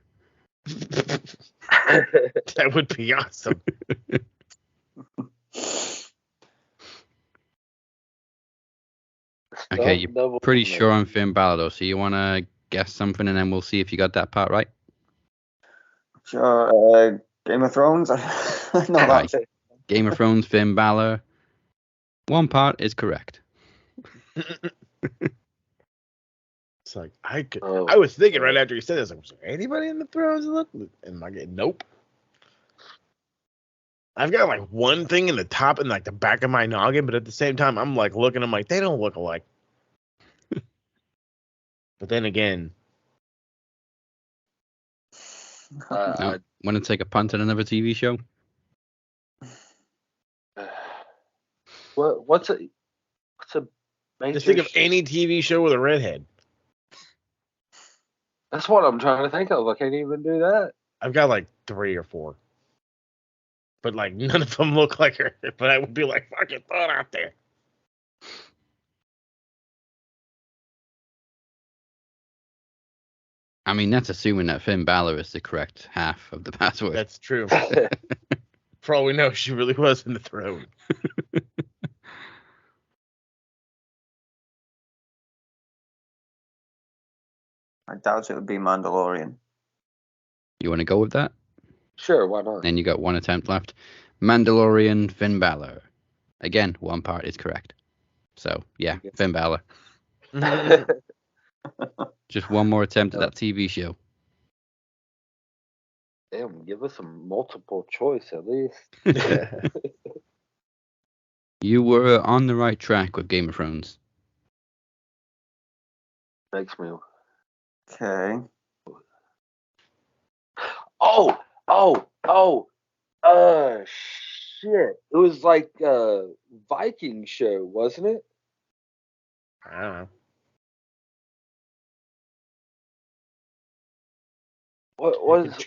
That would be awesome.
Okay, you're pretty sure on Finn Balor, though, so you want to guess something and then we'll see if you got that part right?
Sure. Game of Thrones? No, that's it.
Game of Thrones, Finn Balor. One part is correct.
It's like, I was thinking right after you said this, like, was there anybody in the Thrones? And I get, nope. I've got like one thing in the top and like the back of my noggin, but at the same time, I'm like looking, I'm like, they don't look alike. But then again,
want to take a punt at another TV show?
What's a major?
just think of any TV show with a redhead.
That's what I'm trying to think of. I can't even do that.
I've got like 3 or 4. But like none of them look like her. But I would be like, fucking throw it out there.
I mean, that's assuming that Finn Balor is the correct half of the password.
That's true. For all we know, she really was in the throne.
I doubt it would be Mandalorian.
You want to go with that?
Sure, why not?
Then you got one attempt left. Mandalorian Finn Balor. Again, one part is correct. So, yeah, Finn Balor. Just one more attempt at that TV show.
Damn, give us some multiple choice at least.
You were on the right track with Game of Thrones.
Makes me.
Okay.
Shit. It was like a Viking show, wasn't it?
I don't know.
What's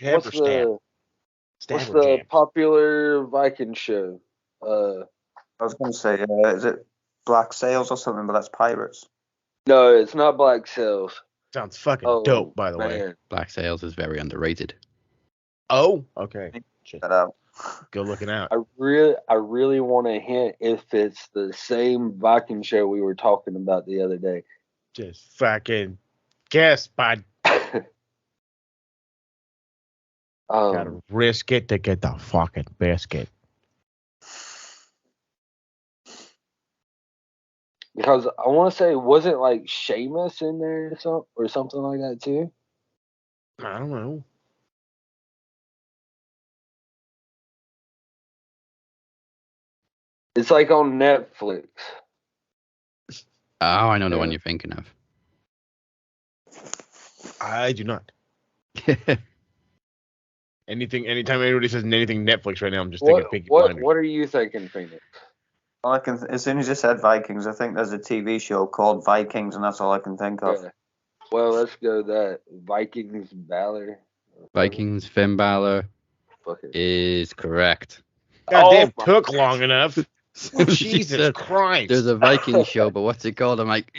the popular Viking show?
I was going to say, is it Black Sails or something? But that's pirates.
No, it's not Black Sails.
Sounds fucking dope, by the way.
Black Sails is very underrated.
Oh, okay.
Check that out.
Go looking out.
I really want to hint if it's the same Viking show we were talking about the other day.
Just fucking guess, bud. Gotta risk it to get the fucking biscuit.
Because I want to say, wasn't like Sheamus in there or something like that too?
I don't know.
It's like on Netflix.
Oh, I know the one you're thinking of.
I do not. Anytime anybody says anything Netflix right now, I'm just thinking Pinky Blinders.
What are you thinking, Phoenix?
Well, as soon as you said Vikings, I think there's a TV show called Vikings, and that's all I can think of.
Yeah. Well, let's go that. Vikings Balor.
Vikings Finn Balor is correct.
Goddamn, took long enough. Jesus Christ.
There's a Viking show, but what's it called? I'm like...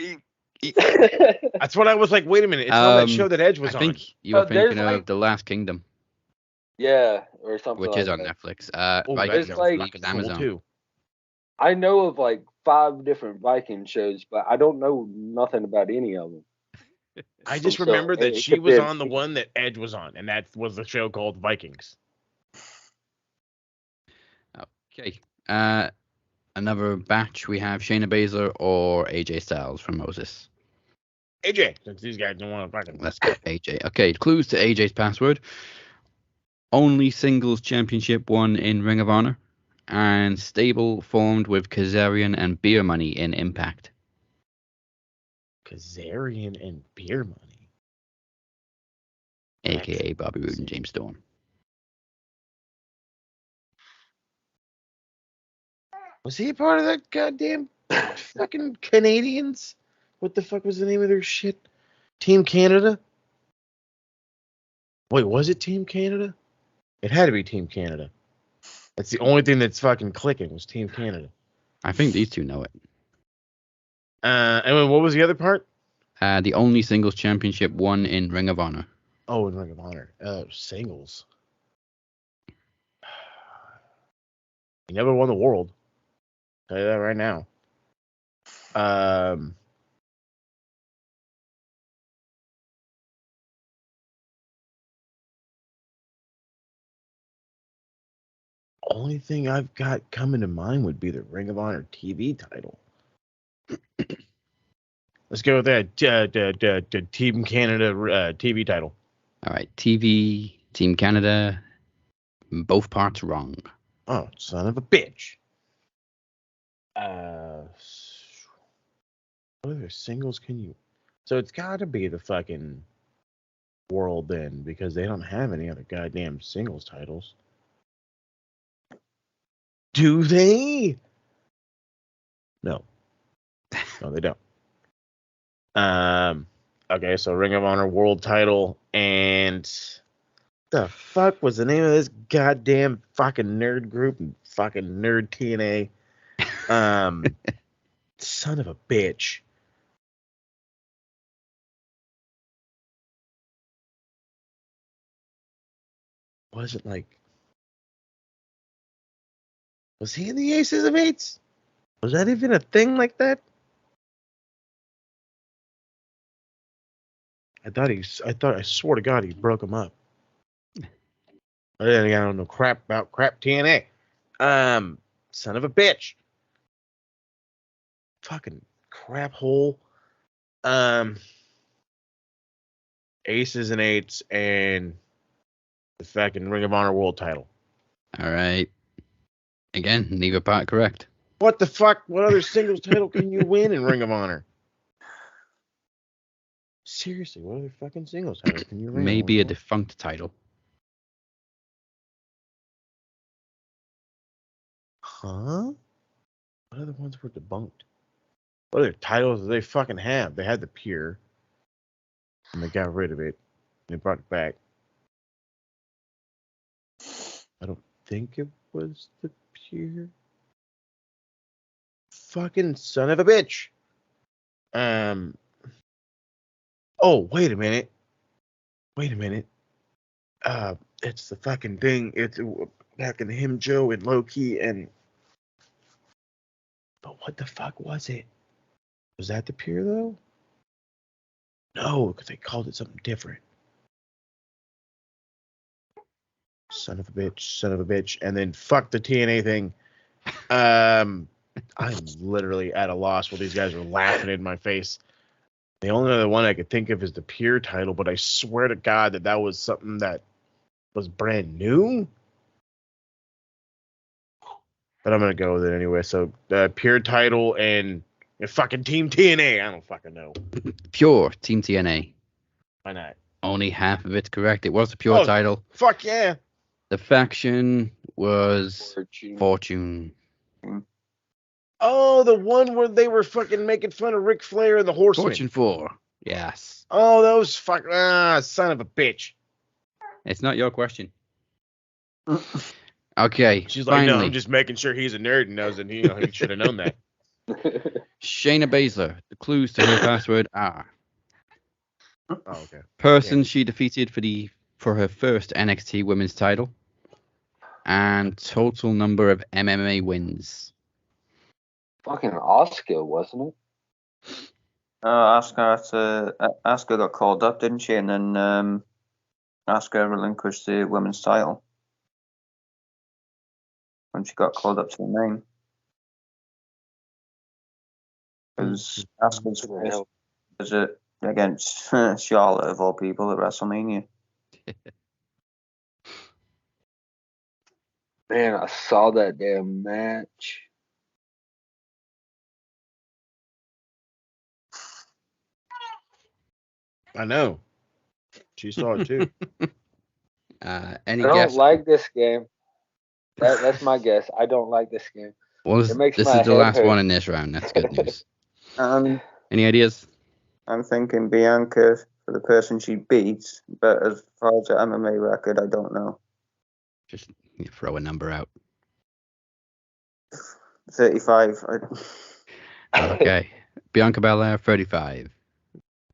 That's what I was like, wait a minute. It's not that show that Edge was on.
I think you were thinking of The Last Kingdom.
Yeah, or something
which
like
is on
that.
Netflix.
Vikings
is Amazon.
Too.
I know of like 5 different Viking shows, but I don't know nothing about any of them.
I just remember that she was on the one that Edge was on, and that was the show called Vikings.
Okay. Another batch, we have Shayna Baszler or AJ Styles from Moses.
AJ, since these guys don't want to fucking...
Let's go AJ. Okay, clues to AJ's password. Only singles championship won in Ring of Honor, and stable formed with Kazarian and Beer Money in Impact.
Kazarian and Beer Money?
A.K.A. Bobby Roode and James Storm.
Was he a part of that goddamn fucking Canadians? What the fuck was the name of their shit? Team Canada? Wait, was it Team Canada? It had to be Team Canada. That's the only thing that's fucking clicking was Team Canada.
I think these two know it.
And what was the other part?
The only singles championship won in Ring of Honor.
Oh, in Ring of Honor. Singles. He never won the world. I'll tell you that right now. Only thing I've got coming to mind would be the Ring of Honor TV title. Let's go with that. Team Canada TV title.
All right, TV, Team Canada, both parts wrong.
Oh, son of a bitch. What other singles can you... So it's got to be the fucking world then, because they don't have any other goddamn singles titles. Do they? No. No, they don't. Okay, so Ring of Honor World Title, and the fuck was the name of this goddamn fucking nerd group and fucking nerd TNA? Son of a bitch. Was it like? Was he in the Aces of Eights? Was that even a thing like that? I swore to God he broke him up. I don't know crap about crap TNA. Son of a bitch. Fucking crap hole. Aces and Eights and the fucking Ring of Honor World Title.
All right. Again, neither part correct.
What the fuck? What other singles title can you win in Ring of Honor? Seriously, what other fucking singles title can you win?
Maybe a defunct title.
Huh? What other ones were debunked? What other titles do they fucking have? They had the Pure, and they got rid of it. And they brought it back. I don't think it was the Pure. Fucking son of a bitch. Oh, wait a minute. It's the fucking thing. It's back in him, Joe, and Loki, and. But what the fuck was it? Was that the Pure though? No, because they called it something different. Son of a bitch, and then fuck the TNA thing. I'm literally at a loss while these guys are laughing in my face. The only other one I could think of is the Pure title, but I swear to God that was something that was brand new. But I'm gonna go with it anyway. So Pure title and fucking Team TNA. I don't fucking know.
Pure Team TNA.
Why not?
Only half of it's correct. It was the Pure title.
Fuck yeah.
The faction was Fortune.
Oh, the one where they were fucking making fun of Ric Flair and the Horsemen.
Fortune 4. Yes.
Oh, those son of a bitch.
It's not your question. Okay.
She's
finally.
like, no, I'm just making sure he's a nerd and knows, and he should have known that.
Shayna Baszler. The clues to her password are:
Oh, okay.
person she defeated for her first NXT Women's title, and total number of MMA wins.
Fucking Asuka, wasn't it?
Asuka got called up, didn't she? And then Asuka relinquished the women's title when she got called up to the main. Because Asuka's first visit against Charlotte, of all people, at WrestleMania.
Man, I saw that damn match.
I know. She saw it too.
Any
I
guess?
don't like this game. That's my guess. I don't like this game.
Well, this is the last one in this round. That's good news. Any ideas?
I'm thinking Bianca for the person she beats, but as far as the MMA record, I don't know.
Just throw a number out.
35.
Okay. Bianca Belair, 35.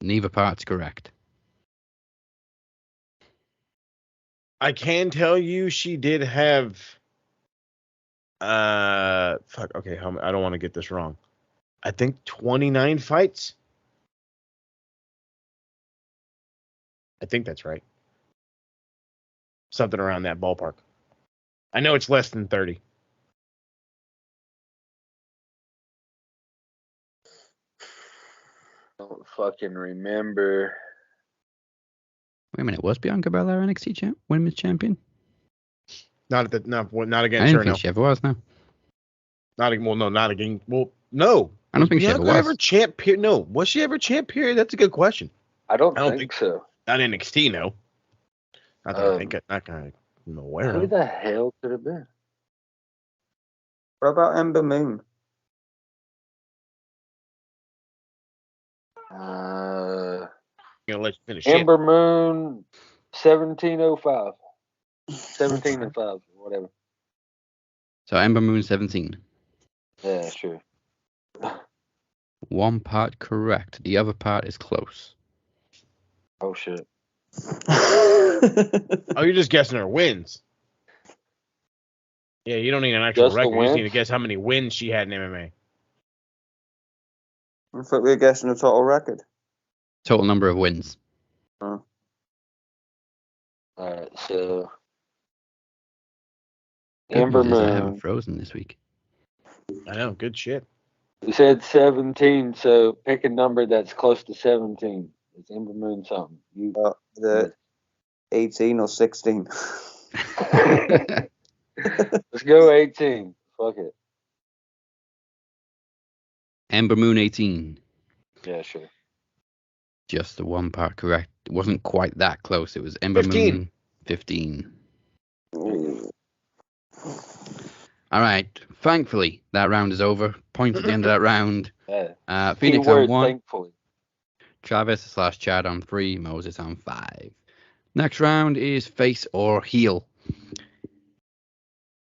Neither part's correct.
I can tell you she did have okay, I don't want to get this wrong. I think 29 fights. I think that's right. Something around that ballpark. I know it's less than 30.
Don't fucking remember.
Wait a minute, was Bianca Belair NXT Women's Champion?
Not against
I
her.
don't think she ever was. No.
Not again. Well, no.
I don't think she ever was.
Ever champ period? No. Was she ever champ period? That's a good question.
I don't think so.
Not NXT, no. Not that I think. Not kind of aware of.
Who the hell could have been?
What about Ember Moon?
gonna let you finish.
Ember Moon, 1705. 17 and 5, whatever.
So Ember Moon 17.
Yeah, sure.
One part correct. The other part is close.
Oh, shit.
Oh, you're just guessing her wins. Yeah, you don't need an actual
Just the
record. You just
win?
need to guess how many wins she had in MMA.
I thought we were guessing the total record.
Total number of wins.
Oh.
All right, so
Good
Ember
news is I haven't
Moon.
frozen this week.
I know, good shit.
You said 17, so pick a number that's close to 17. It's Ember Moon something. You
The 18 or 16.
Let's go 18. Fuck it.
Ember Moon 18.
Yeah, sure.
Just the one part correct. It wasn't quite that close. It was Ember
15.
Moon 15. All right. Thankfully, that round is over. Point at the end of that round.
Yeah.
Phoenix
Keyword,
on 1.
thankfully.
Travis/Chad on 3. Moses on 5. Next round is face or heel.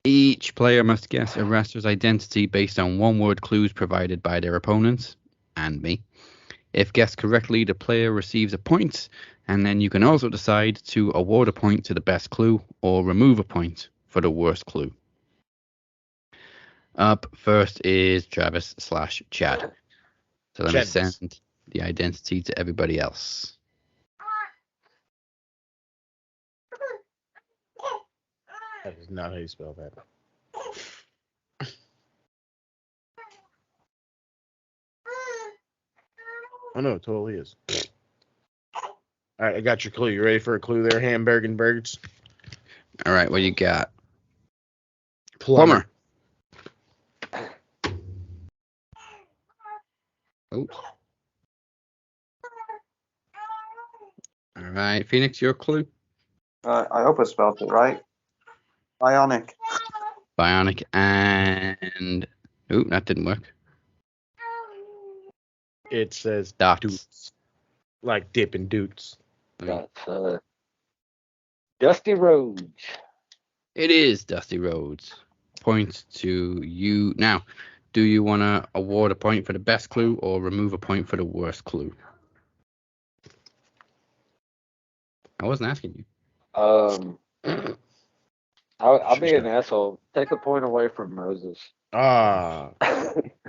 Each player must guess a wrestler's identity based on one-word clues provided by their opponents and me. If guessed correctly, the player receives a point, and then you can also decide to award a point to the best clue or remove a point for the worst clue. Up first is Travis/Chad. So let me send the identity to everybody else.
That is not how you spell that. Oh, no, it totally is. All right, I got your clue. You ready for a clue there, Hamburgenbergs?
All right, what you got?
Plumber.
Oops. All right, Phoenix, your clue?
I hope I spelled it right. Bionic.
Bionic and... Ooh, that didn't work.
It says
Dots.
Doots. Like dipping Doots.
That's Dusty Rhodes.
It is Dusty Rhodes. Point to you. Now, do you want to award a point for the best clue or remove a point for the worst clue? I wasn't asking you.
I'll be an asshole. Take a point away from Moses.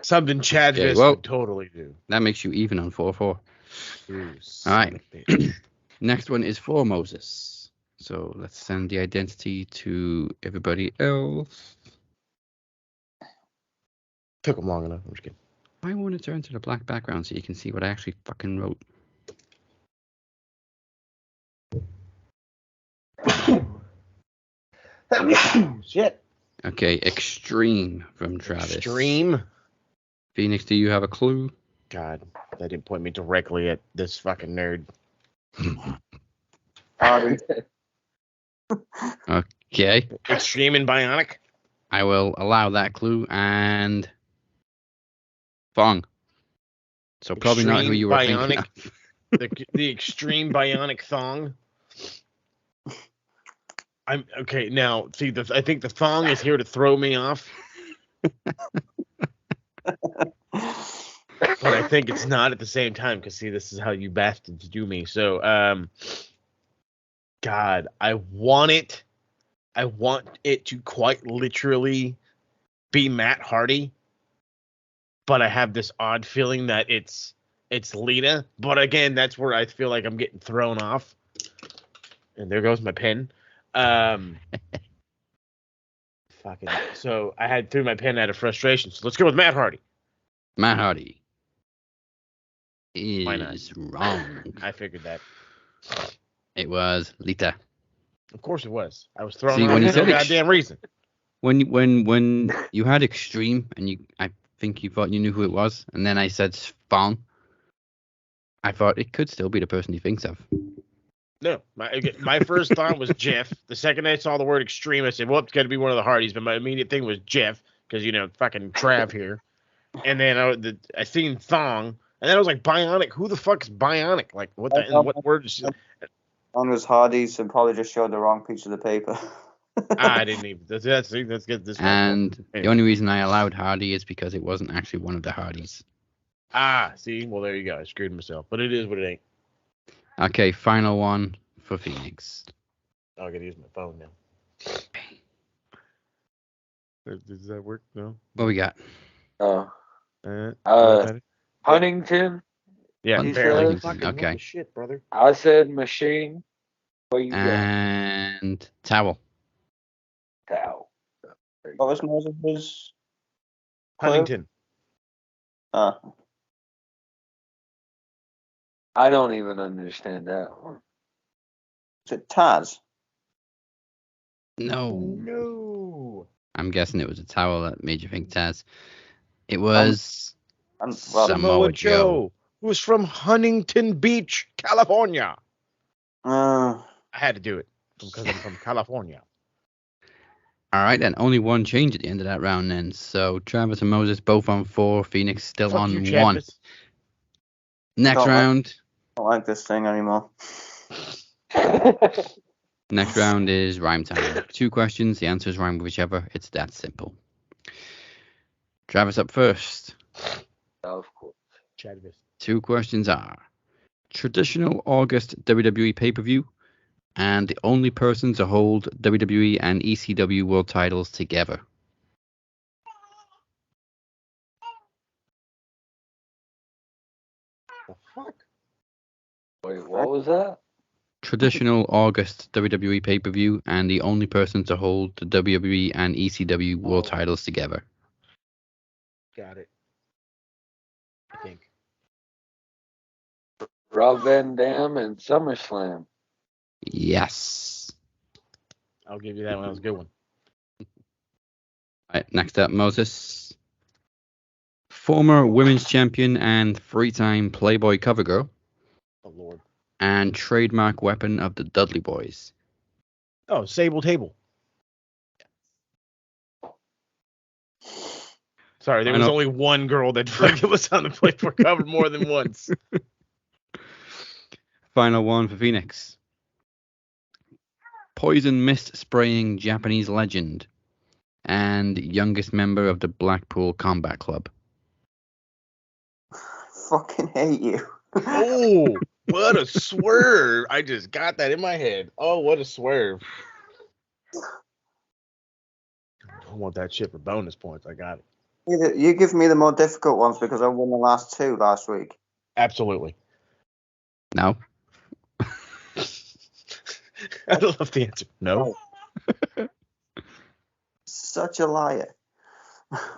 Something Chad
Okay,
would totally do.
That makes you even on 4-4. All right. Next one is for Moses. So let's send the identity to everybody else.
Took him long enough. I'm just kidding.
I want to turn to the black background so you can see what I actually fucking wrote.
Shit.
Okay, Extreme from Travis.
Extreme?
Phoenix, do you have a clue?
God, that didn't point me directly at this fucking nerd.
Okay.
Extreme and Bionic?
I will allow that clue and Fong. So probably not who you were thinking of.
the Extreme Bionic Thong. I'm okay now. See, I think the thong is here to throw me off, but I think it's not at the same time. Because see, this is how you bastards do me. So, God, I want it to quite literally be Matt Hardy, but I have this odd feeling that it's Lita. But again, that's where I feel like I'm getting thrown off. And there goes my pen. Fucking. So I threw my pen out of frustration. So let's go with Matt Hardy.
Matt Hardy is wrong.
I figured that.
It was Lita.
Of course it was. I was thrown
See,
off
when you
for
said
no goddamn reason.
When you had Extreme and I think you thought you knew who it was, and then I said Fong, I thought it could still be the person he thinks of.
No, my first thought was Jeff. The second I saw the word Extreme, I said, well, it's got to be one of the Hardys. But my immediate thing was Jeff, because, fucking Trav here. And then I seen Thong, And then I was like, Bionic? Who the fuck is Bionic? Like, what the, and what word is
One was Hardy's and probably just showed the wrong piece of the paper.
I didn't even. Let's get this.
And the only reason I allowed Hardy is because it wasn't actually one of the Hardys.
See? Well, there you go. I screwed myself. But it is what it ain't.
Okay, final one for Phoenix.
Oh, I gotta use my phone now. Does that work? No?
What we got?
Huntington.
Yeah,
He
barely.
says,
Okay.
Shit, brother.
I said machine. What you got?
And towel.
Towel.
What was Moses'
Huntington.
Ah.
I don't even understand that one.
Is it Taz?
No. I'm guessing it was a towel that made you think Taz. It was
Samoa Joe, who's from Huntington Beach, California. I had to do it because I'm from California.
All right, then. Only one change at the end of that round then. So Travis and Moses both on 4. Phoenix still
Fuck
on
you,
1.
Travis.
Next round.
I don't like this thing anymore.
Next round is rhyme time. 2 questions. The answers rhyme with whichever. It's that simple. Travis up first.
Of course.
Travis.
2 questions are traditional August WWE pay-per-view and the only person to hold WWE and ECW world titles together.
The fuck?
Wait, what was that?
Traditional August WWE pay-per-view and the only person to hold the WWE and ECW world titles together.
Got it. I think.
Rob Van Dam and SummerSlam.
Yes.
I'll give you that one. That was a good one.
All right, next up, Moses. Former women's champion and 3-time Playboy cover girl.
Oh, Lord.
And trademark weapon of the Dudley Boys.
Oh, Sable Table. Sorry, there was only one girl that fucking was on the Playboy cover more than once.
Final one for Phoenix. Poison mist spraying Japanese legend and youngest member of the Blackpool Combat Club.
Fucking hate you.
Oh, what a swerve. I just got that in my head. Oh, what a swerve. I want that shit for bonus points. I got it.
You give me the more difficult ones because I won the last 2 last week.
Absolutely.
No.
I love the answer. No.
Such a liar. I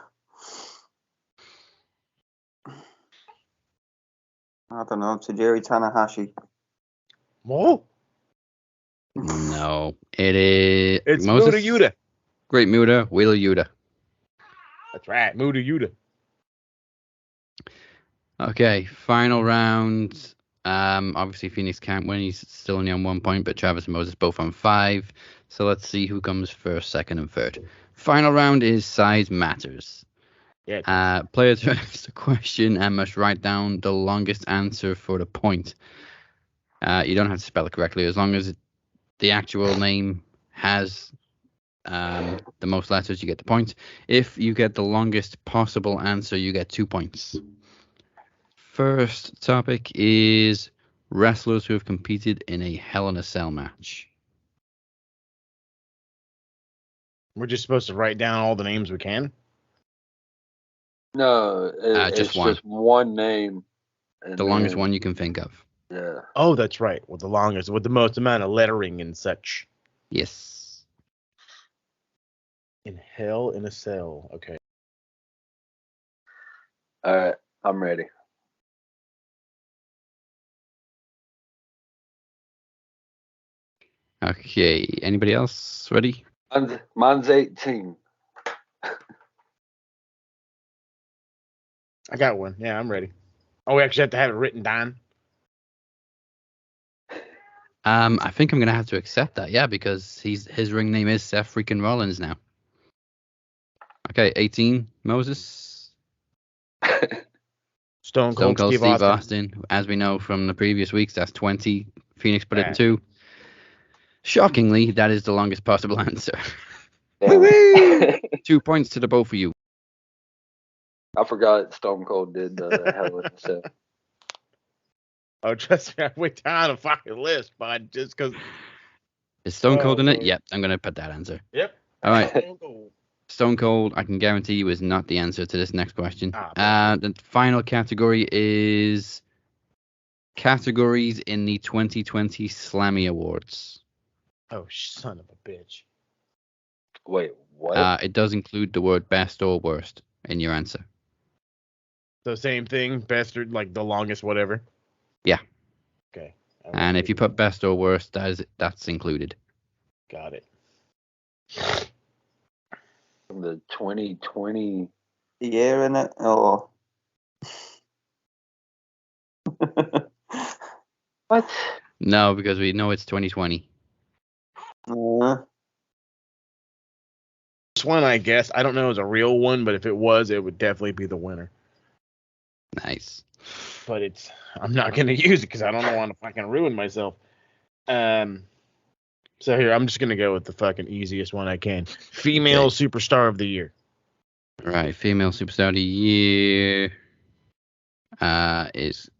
don't know. Tajiri Tanahashi.
Whoa.
No. It is...
It's Muda Yuta.
Great Muda. Wheeler Yuta.
That's right. Muda Yuta.
Okay. Final round. Obviously, Phoenix can't win. He's still only on 1 point, but Travis and Moses both on 5. So let's see who comes first, second, and third. Final round is size matters.
Yeah.
Players ask the question and must write down the longest answer for the point. You don't have to spell it correctly as long as the actual name has the most letters. You get the point. If you get the longest possible answer, you get 2 points. First topic is wrestlers who have competed in a Hell in a Cell match.
We're just supposed to write down all the names we can?
No, it's
just
one name.
The longest one you can think of.
Yeah.
Oh, that's right. With the longest, with the most amount of lettering and such.
Yes.
In Hell in a Cell. Okay.
All right, I'm ready.
Okay. Anybody else ready?
Mine's 18.
I got one. Yeah, I'm ready. Oh, we actually have to have it written down.
I think I'm gonna have to accept that, yeah, because his ring name is Seth freaking Rollins now. Okay, 18, Moses.
Stone Cold Steve
Austin. As we know from the previous weeks, that's 20. Phoenix put it in 2. Shockingly, that is the longest possible answer. 2 points to the both of you.
I forgot Stone Cold did the Hell in a Cell.
Oh, trust me, I went down a fucking list, bud, just because.
Is Stone Cold in it? Yep, I'm going to put that answer.
Yep.
All right. Stone Cold, I can guarantee you, is not the answer to this next question. The final category is categories in the 2020 Slammy Awards.
Oh, son of a bitch.
Wait, what?
It does include the word best or worst in your answer.
So same thing, best or like the longest, whatever.
Yeah.
Okay.
And if you put best or worst, that's included.
Got it.
The 2020
year in it, or
what?
No, because we know it's 2020.
This one, I guess, I don't know, is a real one, but if it was, it would definitely be the winner.
Nice.
But I'm not going to use it because I don't want to fucking ruin myself. So here, I'm just going to go with the fucking easiest one I can. Female Superstar of the Year.
Right, Female Superstar of the Year is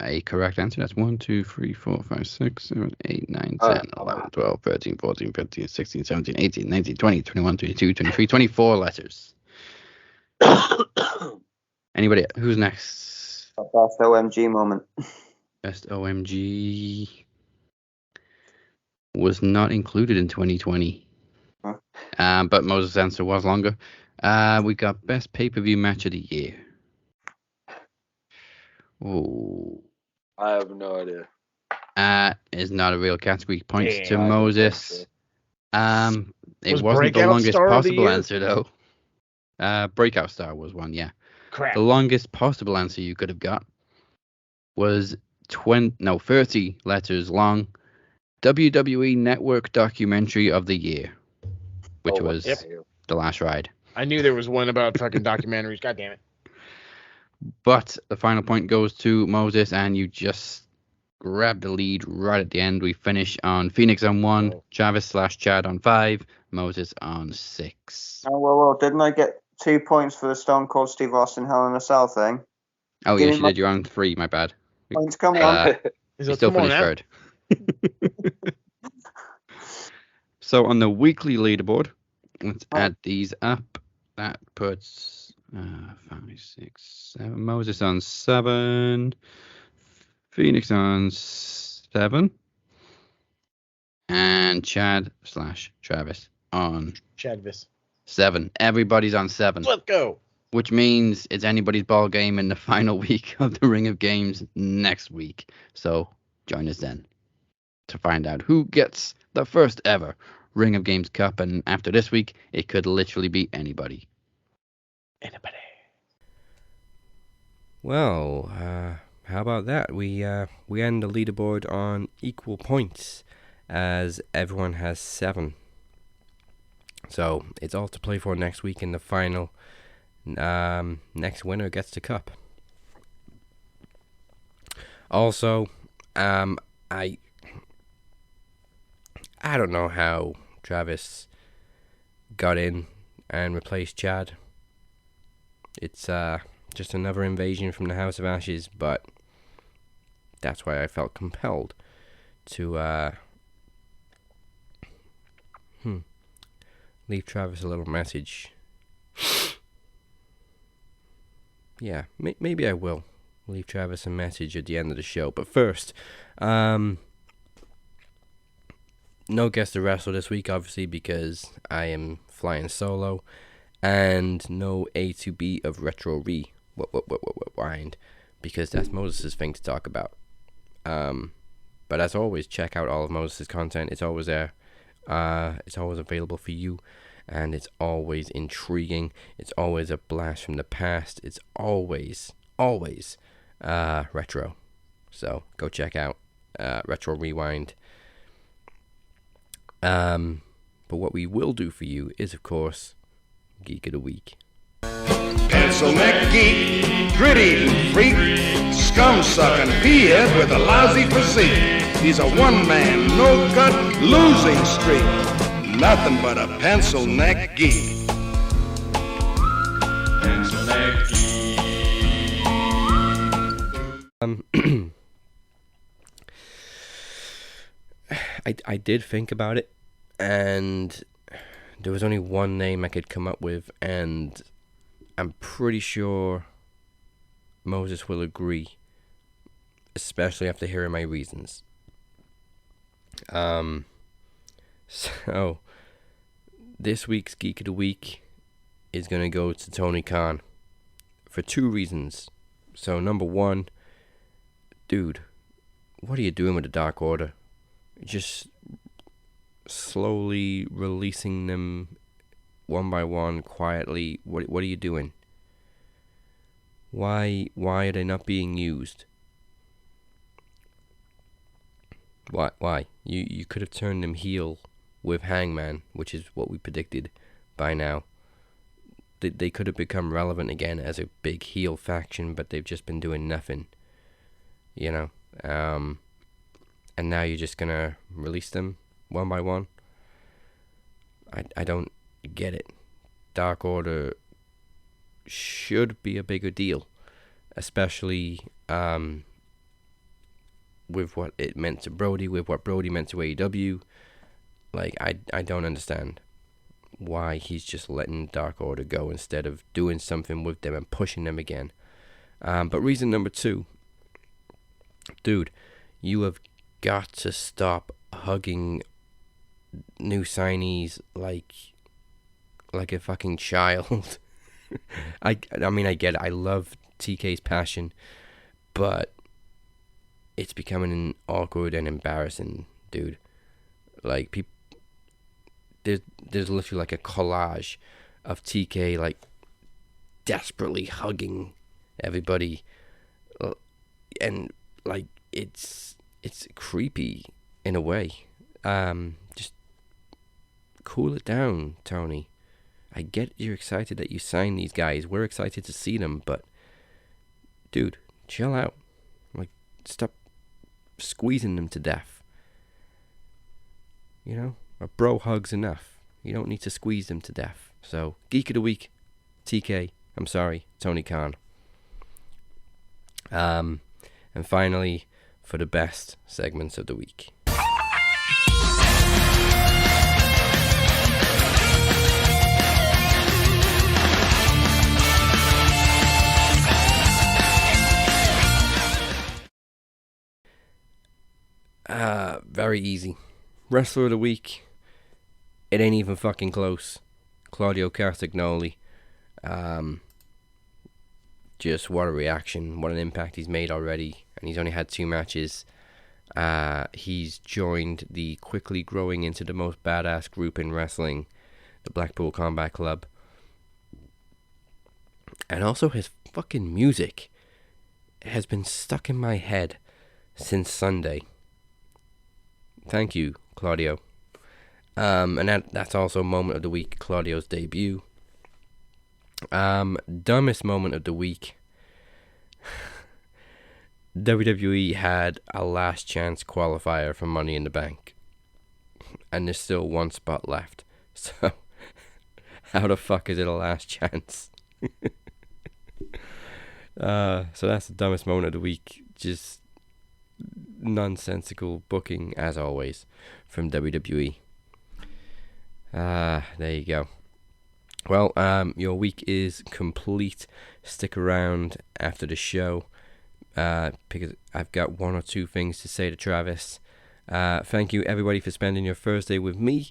a correct answer. That's 1, 2, 3, 4, 5, 6, 7, 8, 9, 10, 11, 12, 13, 14, 15, 16, 17, 18, 19, 20, 21, 22, 23, 24 letters. Anybody? Who's next?
Best OMG moment.
Best OMG was not included in 2020. But Moses' answer was longer. We got best pay-per-view match of the year. Oh,
I have no idea.
Is not a real category. Points
Damn,
to Moses. It wasn't the longest possible answer though. Breakout Star was one, yeah.
Crap.
The longest possible answer you could have got was 30 letters long. WWE Network Documentary of the Year, which was The Last Ride.
I knew there was one about fucking documentaries. God damn it.
But the final point goes to Moses, and you just grabbed the lead right at the end. We finish on Phoenix on 1, Travis/Chad on 5, Moses on 6.
Oh, well, didn't I get 2 points for the Stone Cold Steve Austin Hell in a Cell thing?
Oh, yes, you did. You're on 3, my bad.
Points, come on.
You still finished third. So on the weekly leaderboard, let's add these up. That puts 5, 6, 7. Moses on 7. Phoenix on 7. And Chad/Travis on
Chadvis.
7. Everybody's on 7.
Let's go.
Which means it's anybody's ball game in the final week of the Ring of Games next week. So join us then to find out who gets the first ever Ring of Games Cup. And after this week, it could literally be anybody.
Anybody.
Well, how about that? We end the leaderboard on equal points as everyone has 7. So it's all to play for next week in the final. Next winner gets the cup. Also, I don't know how Travis got in and replaced Chad. It's just another invasion from the House of Ashes, but that's why I felt compelled to leave Travis a little message. Yeah, maybe I will leave Travis a message at the end of the show. But first, no guest to wrestle this week, obviously, because I am flying solo. And no A to B of Retro Rewind, because that's Moses' thing to talk about. But as always, check out all of Moses' content. It's always there. It's always available for you. And it's always intriguing. It's always a blast from the past. It's always retro. So go check out Retro Rewind. But what we will do for you is, of course, Geek of the Week.
Pencil neck geek,
grit-eating freak, scum-sucking peahead with a lousy physique. He's a one-man, no-cut, losing streak. Nothing but a pencil-neck geek.
Pencil-neck geek.
I did think about it, and there was only one name I could come up with, and I'm pretty sure Moses will agree, especially after hearing my reasons. So this week's Geek of the Week is going to go to Tony Khan for two reasons. So number one, dude, what are you doing with the Dark Order? Just slowly releasing them one by one, quietly. What are you doing? Why are they not being used? Why? You could have turned them heel with Hangman, which is what we predicted by now. They could have become relevant again as a big heel faction, but they've just been doing nothing. You know? And now you're just gonna release them one by one? I don't get it. Dark Order should be a bigger deal, especially with what it meant to Brody, with what Brody meant to AEW. Like, I don't understand why he's just letting Dark Order go instead of doing something with them and pushing them again. But reason number two, dude, you have got to stop hugging new signees like a fucking child. I mean, I get it. I love TK's passion, but it's becoming awkward and embarrassing, dude. Like, people, there's literally like a collage of TK like desperately hugging everybody, and like it's creepy in a way. Just cool it down, Tony. I get you're excited that you signed these guys. We're excited to see them, but dude, chill out. Like, stop squeezing them to death. You know, a bro hug's enough. You don't need to squeeze them to death. So, Geek of the Week, TK. I'm sorry, Tony Khan. And finally, for the best segments of the week. Very easy. Wrestler of the week. It ain't even fucking close. Claudio Castagnoli. Just what a reaction. What an impact he's made already. And he's only had 2 matches. He's joined the quickly growing into the most badass group in wrestling, the Blackpool Combat Club. And also his fucking music has been stuck in my head since Sunday. Thank you, Claudio. And that's also moment of the week, Claudio's debut. Dumbest moment of the week. WWE had a last chance qualifier for Money in the Bank, and there's still 1 spot left. So, how the fuck is it a last chance? So that's the dumbest moment of the week. Just nonsensical booking as always from WWE. There you go. Well, your week is complete. Stick around after the show, because I've got 1 or 2 things to say to Travis. Thank you everybody for spending your Thursday with me.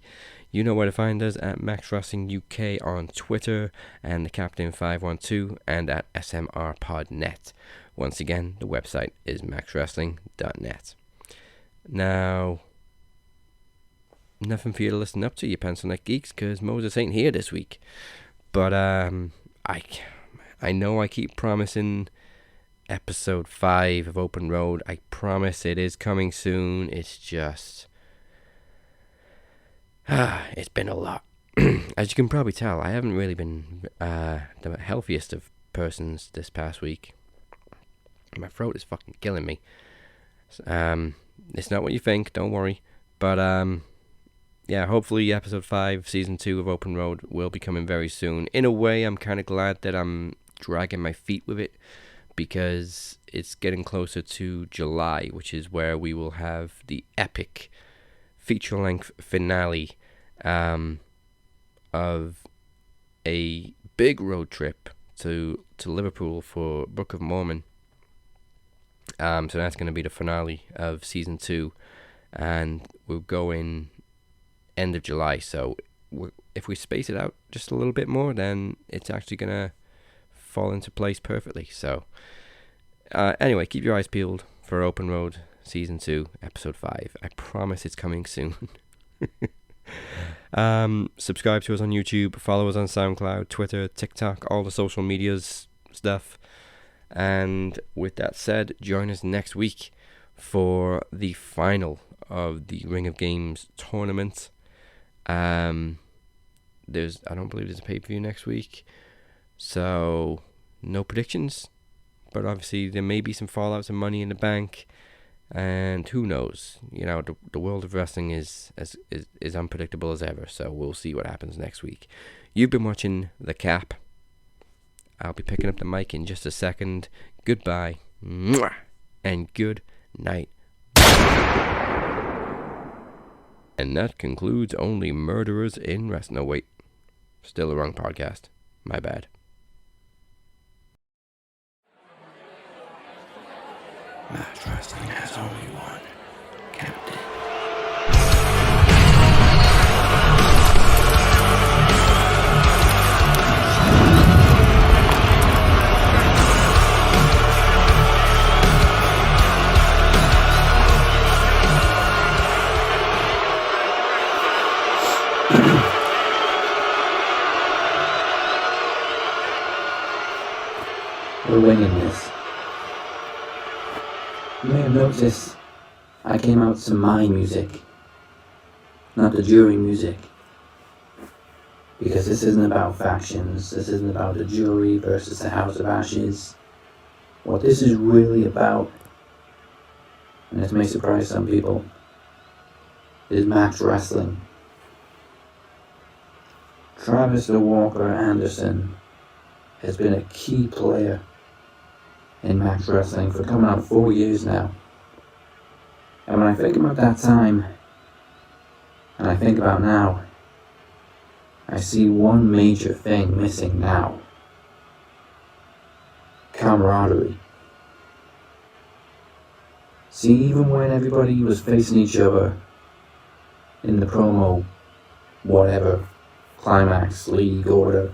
You know where to find us at Max Wrestling UK on Twitter, and the Captain 512, and at SMRPodNet. Once again, the website is maxwrestling.net. Now, nothing for you to listen up to, you pencil neck geeks, because Moses ain't here this week. But I know I keep promising episode 5 of Open Road. I promise it is coming soon. It's just it's been a lot. As you can probably tell, I haven't really been the healthiest of persons this past week. My throat is fucking killing me. It's not what you think, don't worry. But yeah, hopefully episode 5, season 2 of Open Road will be coming very soon. In a way, I'm kind of glad that I'm dragging my feet with it, because it's getting closer to July, which is where we will have the epic feature-length finale of a big road trip to Liverpool for Book of Mormon. So that's going to be the finale of season 2, and we're going end of July. So if we space it out just a little bit more, then it's actually going to fall into place perfectly. So anyway, keep your eyes peeled for Open Road season 2 episode 5. I promise it's coming soon. Subscribe to us on YouTube, follow us on SoundCloud, Twitter, TikTok, all the social medias stuff. And with that said, join us next week for the final of the Ring of Games tournament. I don't believe there's a pay-per-view next week, so no predictions, but obviously there may be some fallouts and Money in the Bank, and who knows, the world of wrestling is unpredictable as ever, so we'll see what happens next week. You've been watching The Cap. I'll be picking up the mic in just a second. Goodbye, and good night. And that concludes Only Murderers in Wrestling. No, wait. Still the wrong podcast. My bad. Match Wrestling has only one captain.
We're winging this. You may have noticed I came out to my music, not the jury music. Because this isn't about factions, this isn't about the jury versus the House of Ashes. What this is really about, and this may surprise some people, is match wrestling. Travis the Walker Anderson has been a key player in match wrestling for coming on 4 years now. And when I think about that time, and I think about now, I see one major thing missing now. Camaraderie. See, even when everybody was facing each other in the promo, whatever, climax, league, order,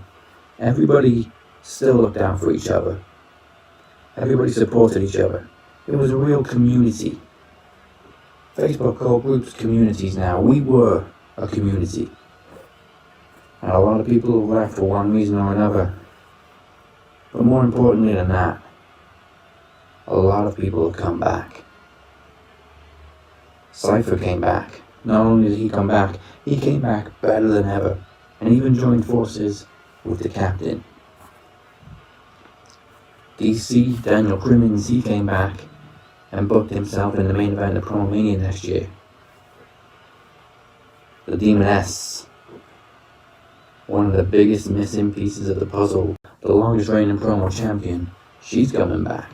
everybody still looked out for each other. Everybody supported each other. It was a real community. Facebook called groups communities now. We were a community. And a lot of people have left for one reason or another. But more importantly than that, a lot of people have come back. Cypher came back. Not only did he come back, he came back better than ever, and even joined forces with the captain. DC, Daniel Crimmins, he came back and booked himself in the main event of Promo Mania next year. The Demoness, one of the biggest missing pieces of the puzzle, the longest reigning promo champion, she's coming back.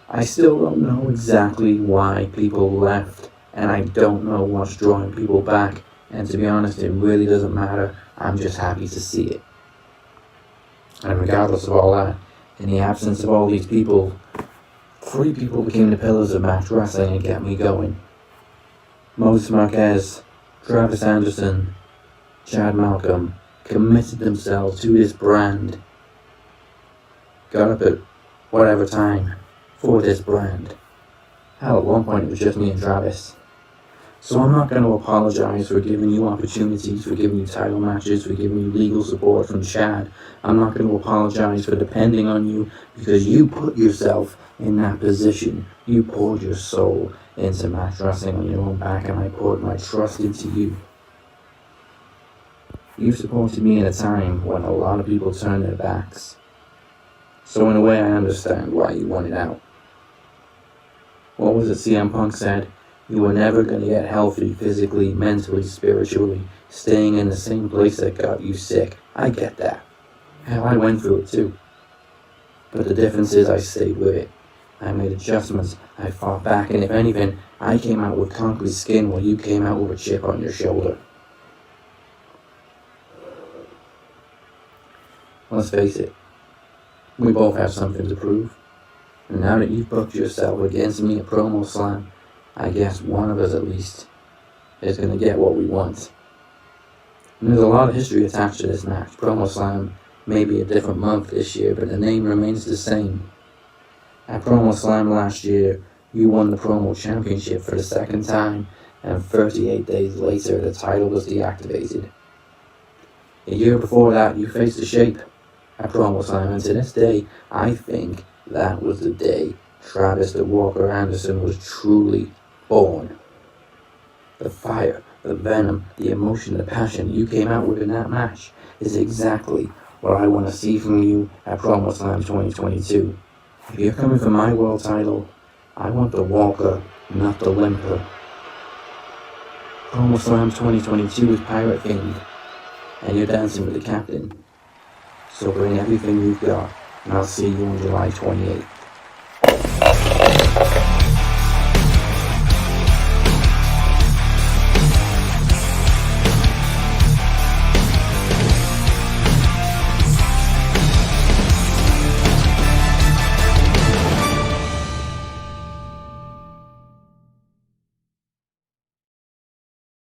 I still don't know exactly why people left, and I don't know what's drawing people back, and to be honest, it really doesn't matter. I'm just happy to see it. And regardless of all that, in the absence of all these people, 3 people became the pillars of match wrestling and kept me going. Moses Marquez, Travis Anderson, Chad Malcolm committed themselves to this brand. Got up at whatever time for this brand. Hell, at one point it was just me and Travis. So I'm not going to apologize for giving you opportunities, for giving you title matches, for giving you legal support from Chad. I'm not going to apologize for depending on you, because you put yourself in that position. You poured your soul into match wrestling on your own back, and I poured my trust into you. You supported me at a time when a lot of people turned their backs. So in a way I understand why you wanted out. What was it CM Punk said? You were never going to get healthy physically, mentally, spiritually, staying in the same place that got you sick. I get that. Hell, I went through it too. But the difference is I stayed with it. I made adjustments, I fought back, and if anything, I came out with concrete skin while you came out with a chip on your shoulder. Let's face it, we both have something to prove. And now that you've booked yourself against me at Promo Slam, I guess one of us at least is going to get what we want. And there's a lot of history attached to this match. Promo Slam may be a different month this year, but the name remains the same. At Promo Slam last year, you won the Promo Championship for the second time, and 38 days later the title was deactivated. A year before that, you faced the Shape at Promo Slam, and to this day, I think that was the day Travis the Walker Anderson was truly born. The fire, the venom, the emotion, the passion you came out with in that match is exactly what I want to see from you at Promo Slam 2022. If you're coming for my world title, I want the Walker, not the Limper. Promo Slam 2022 is pirate themed, and you're dancing with the captain. So bring everything you've got, and I'll see you on July 28th.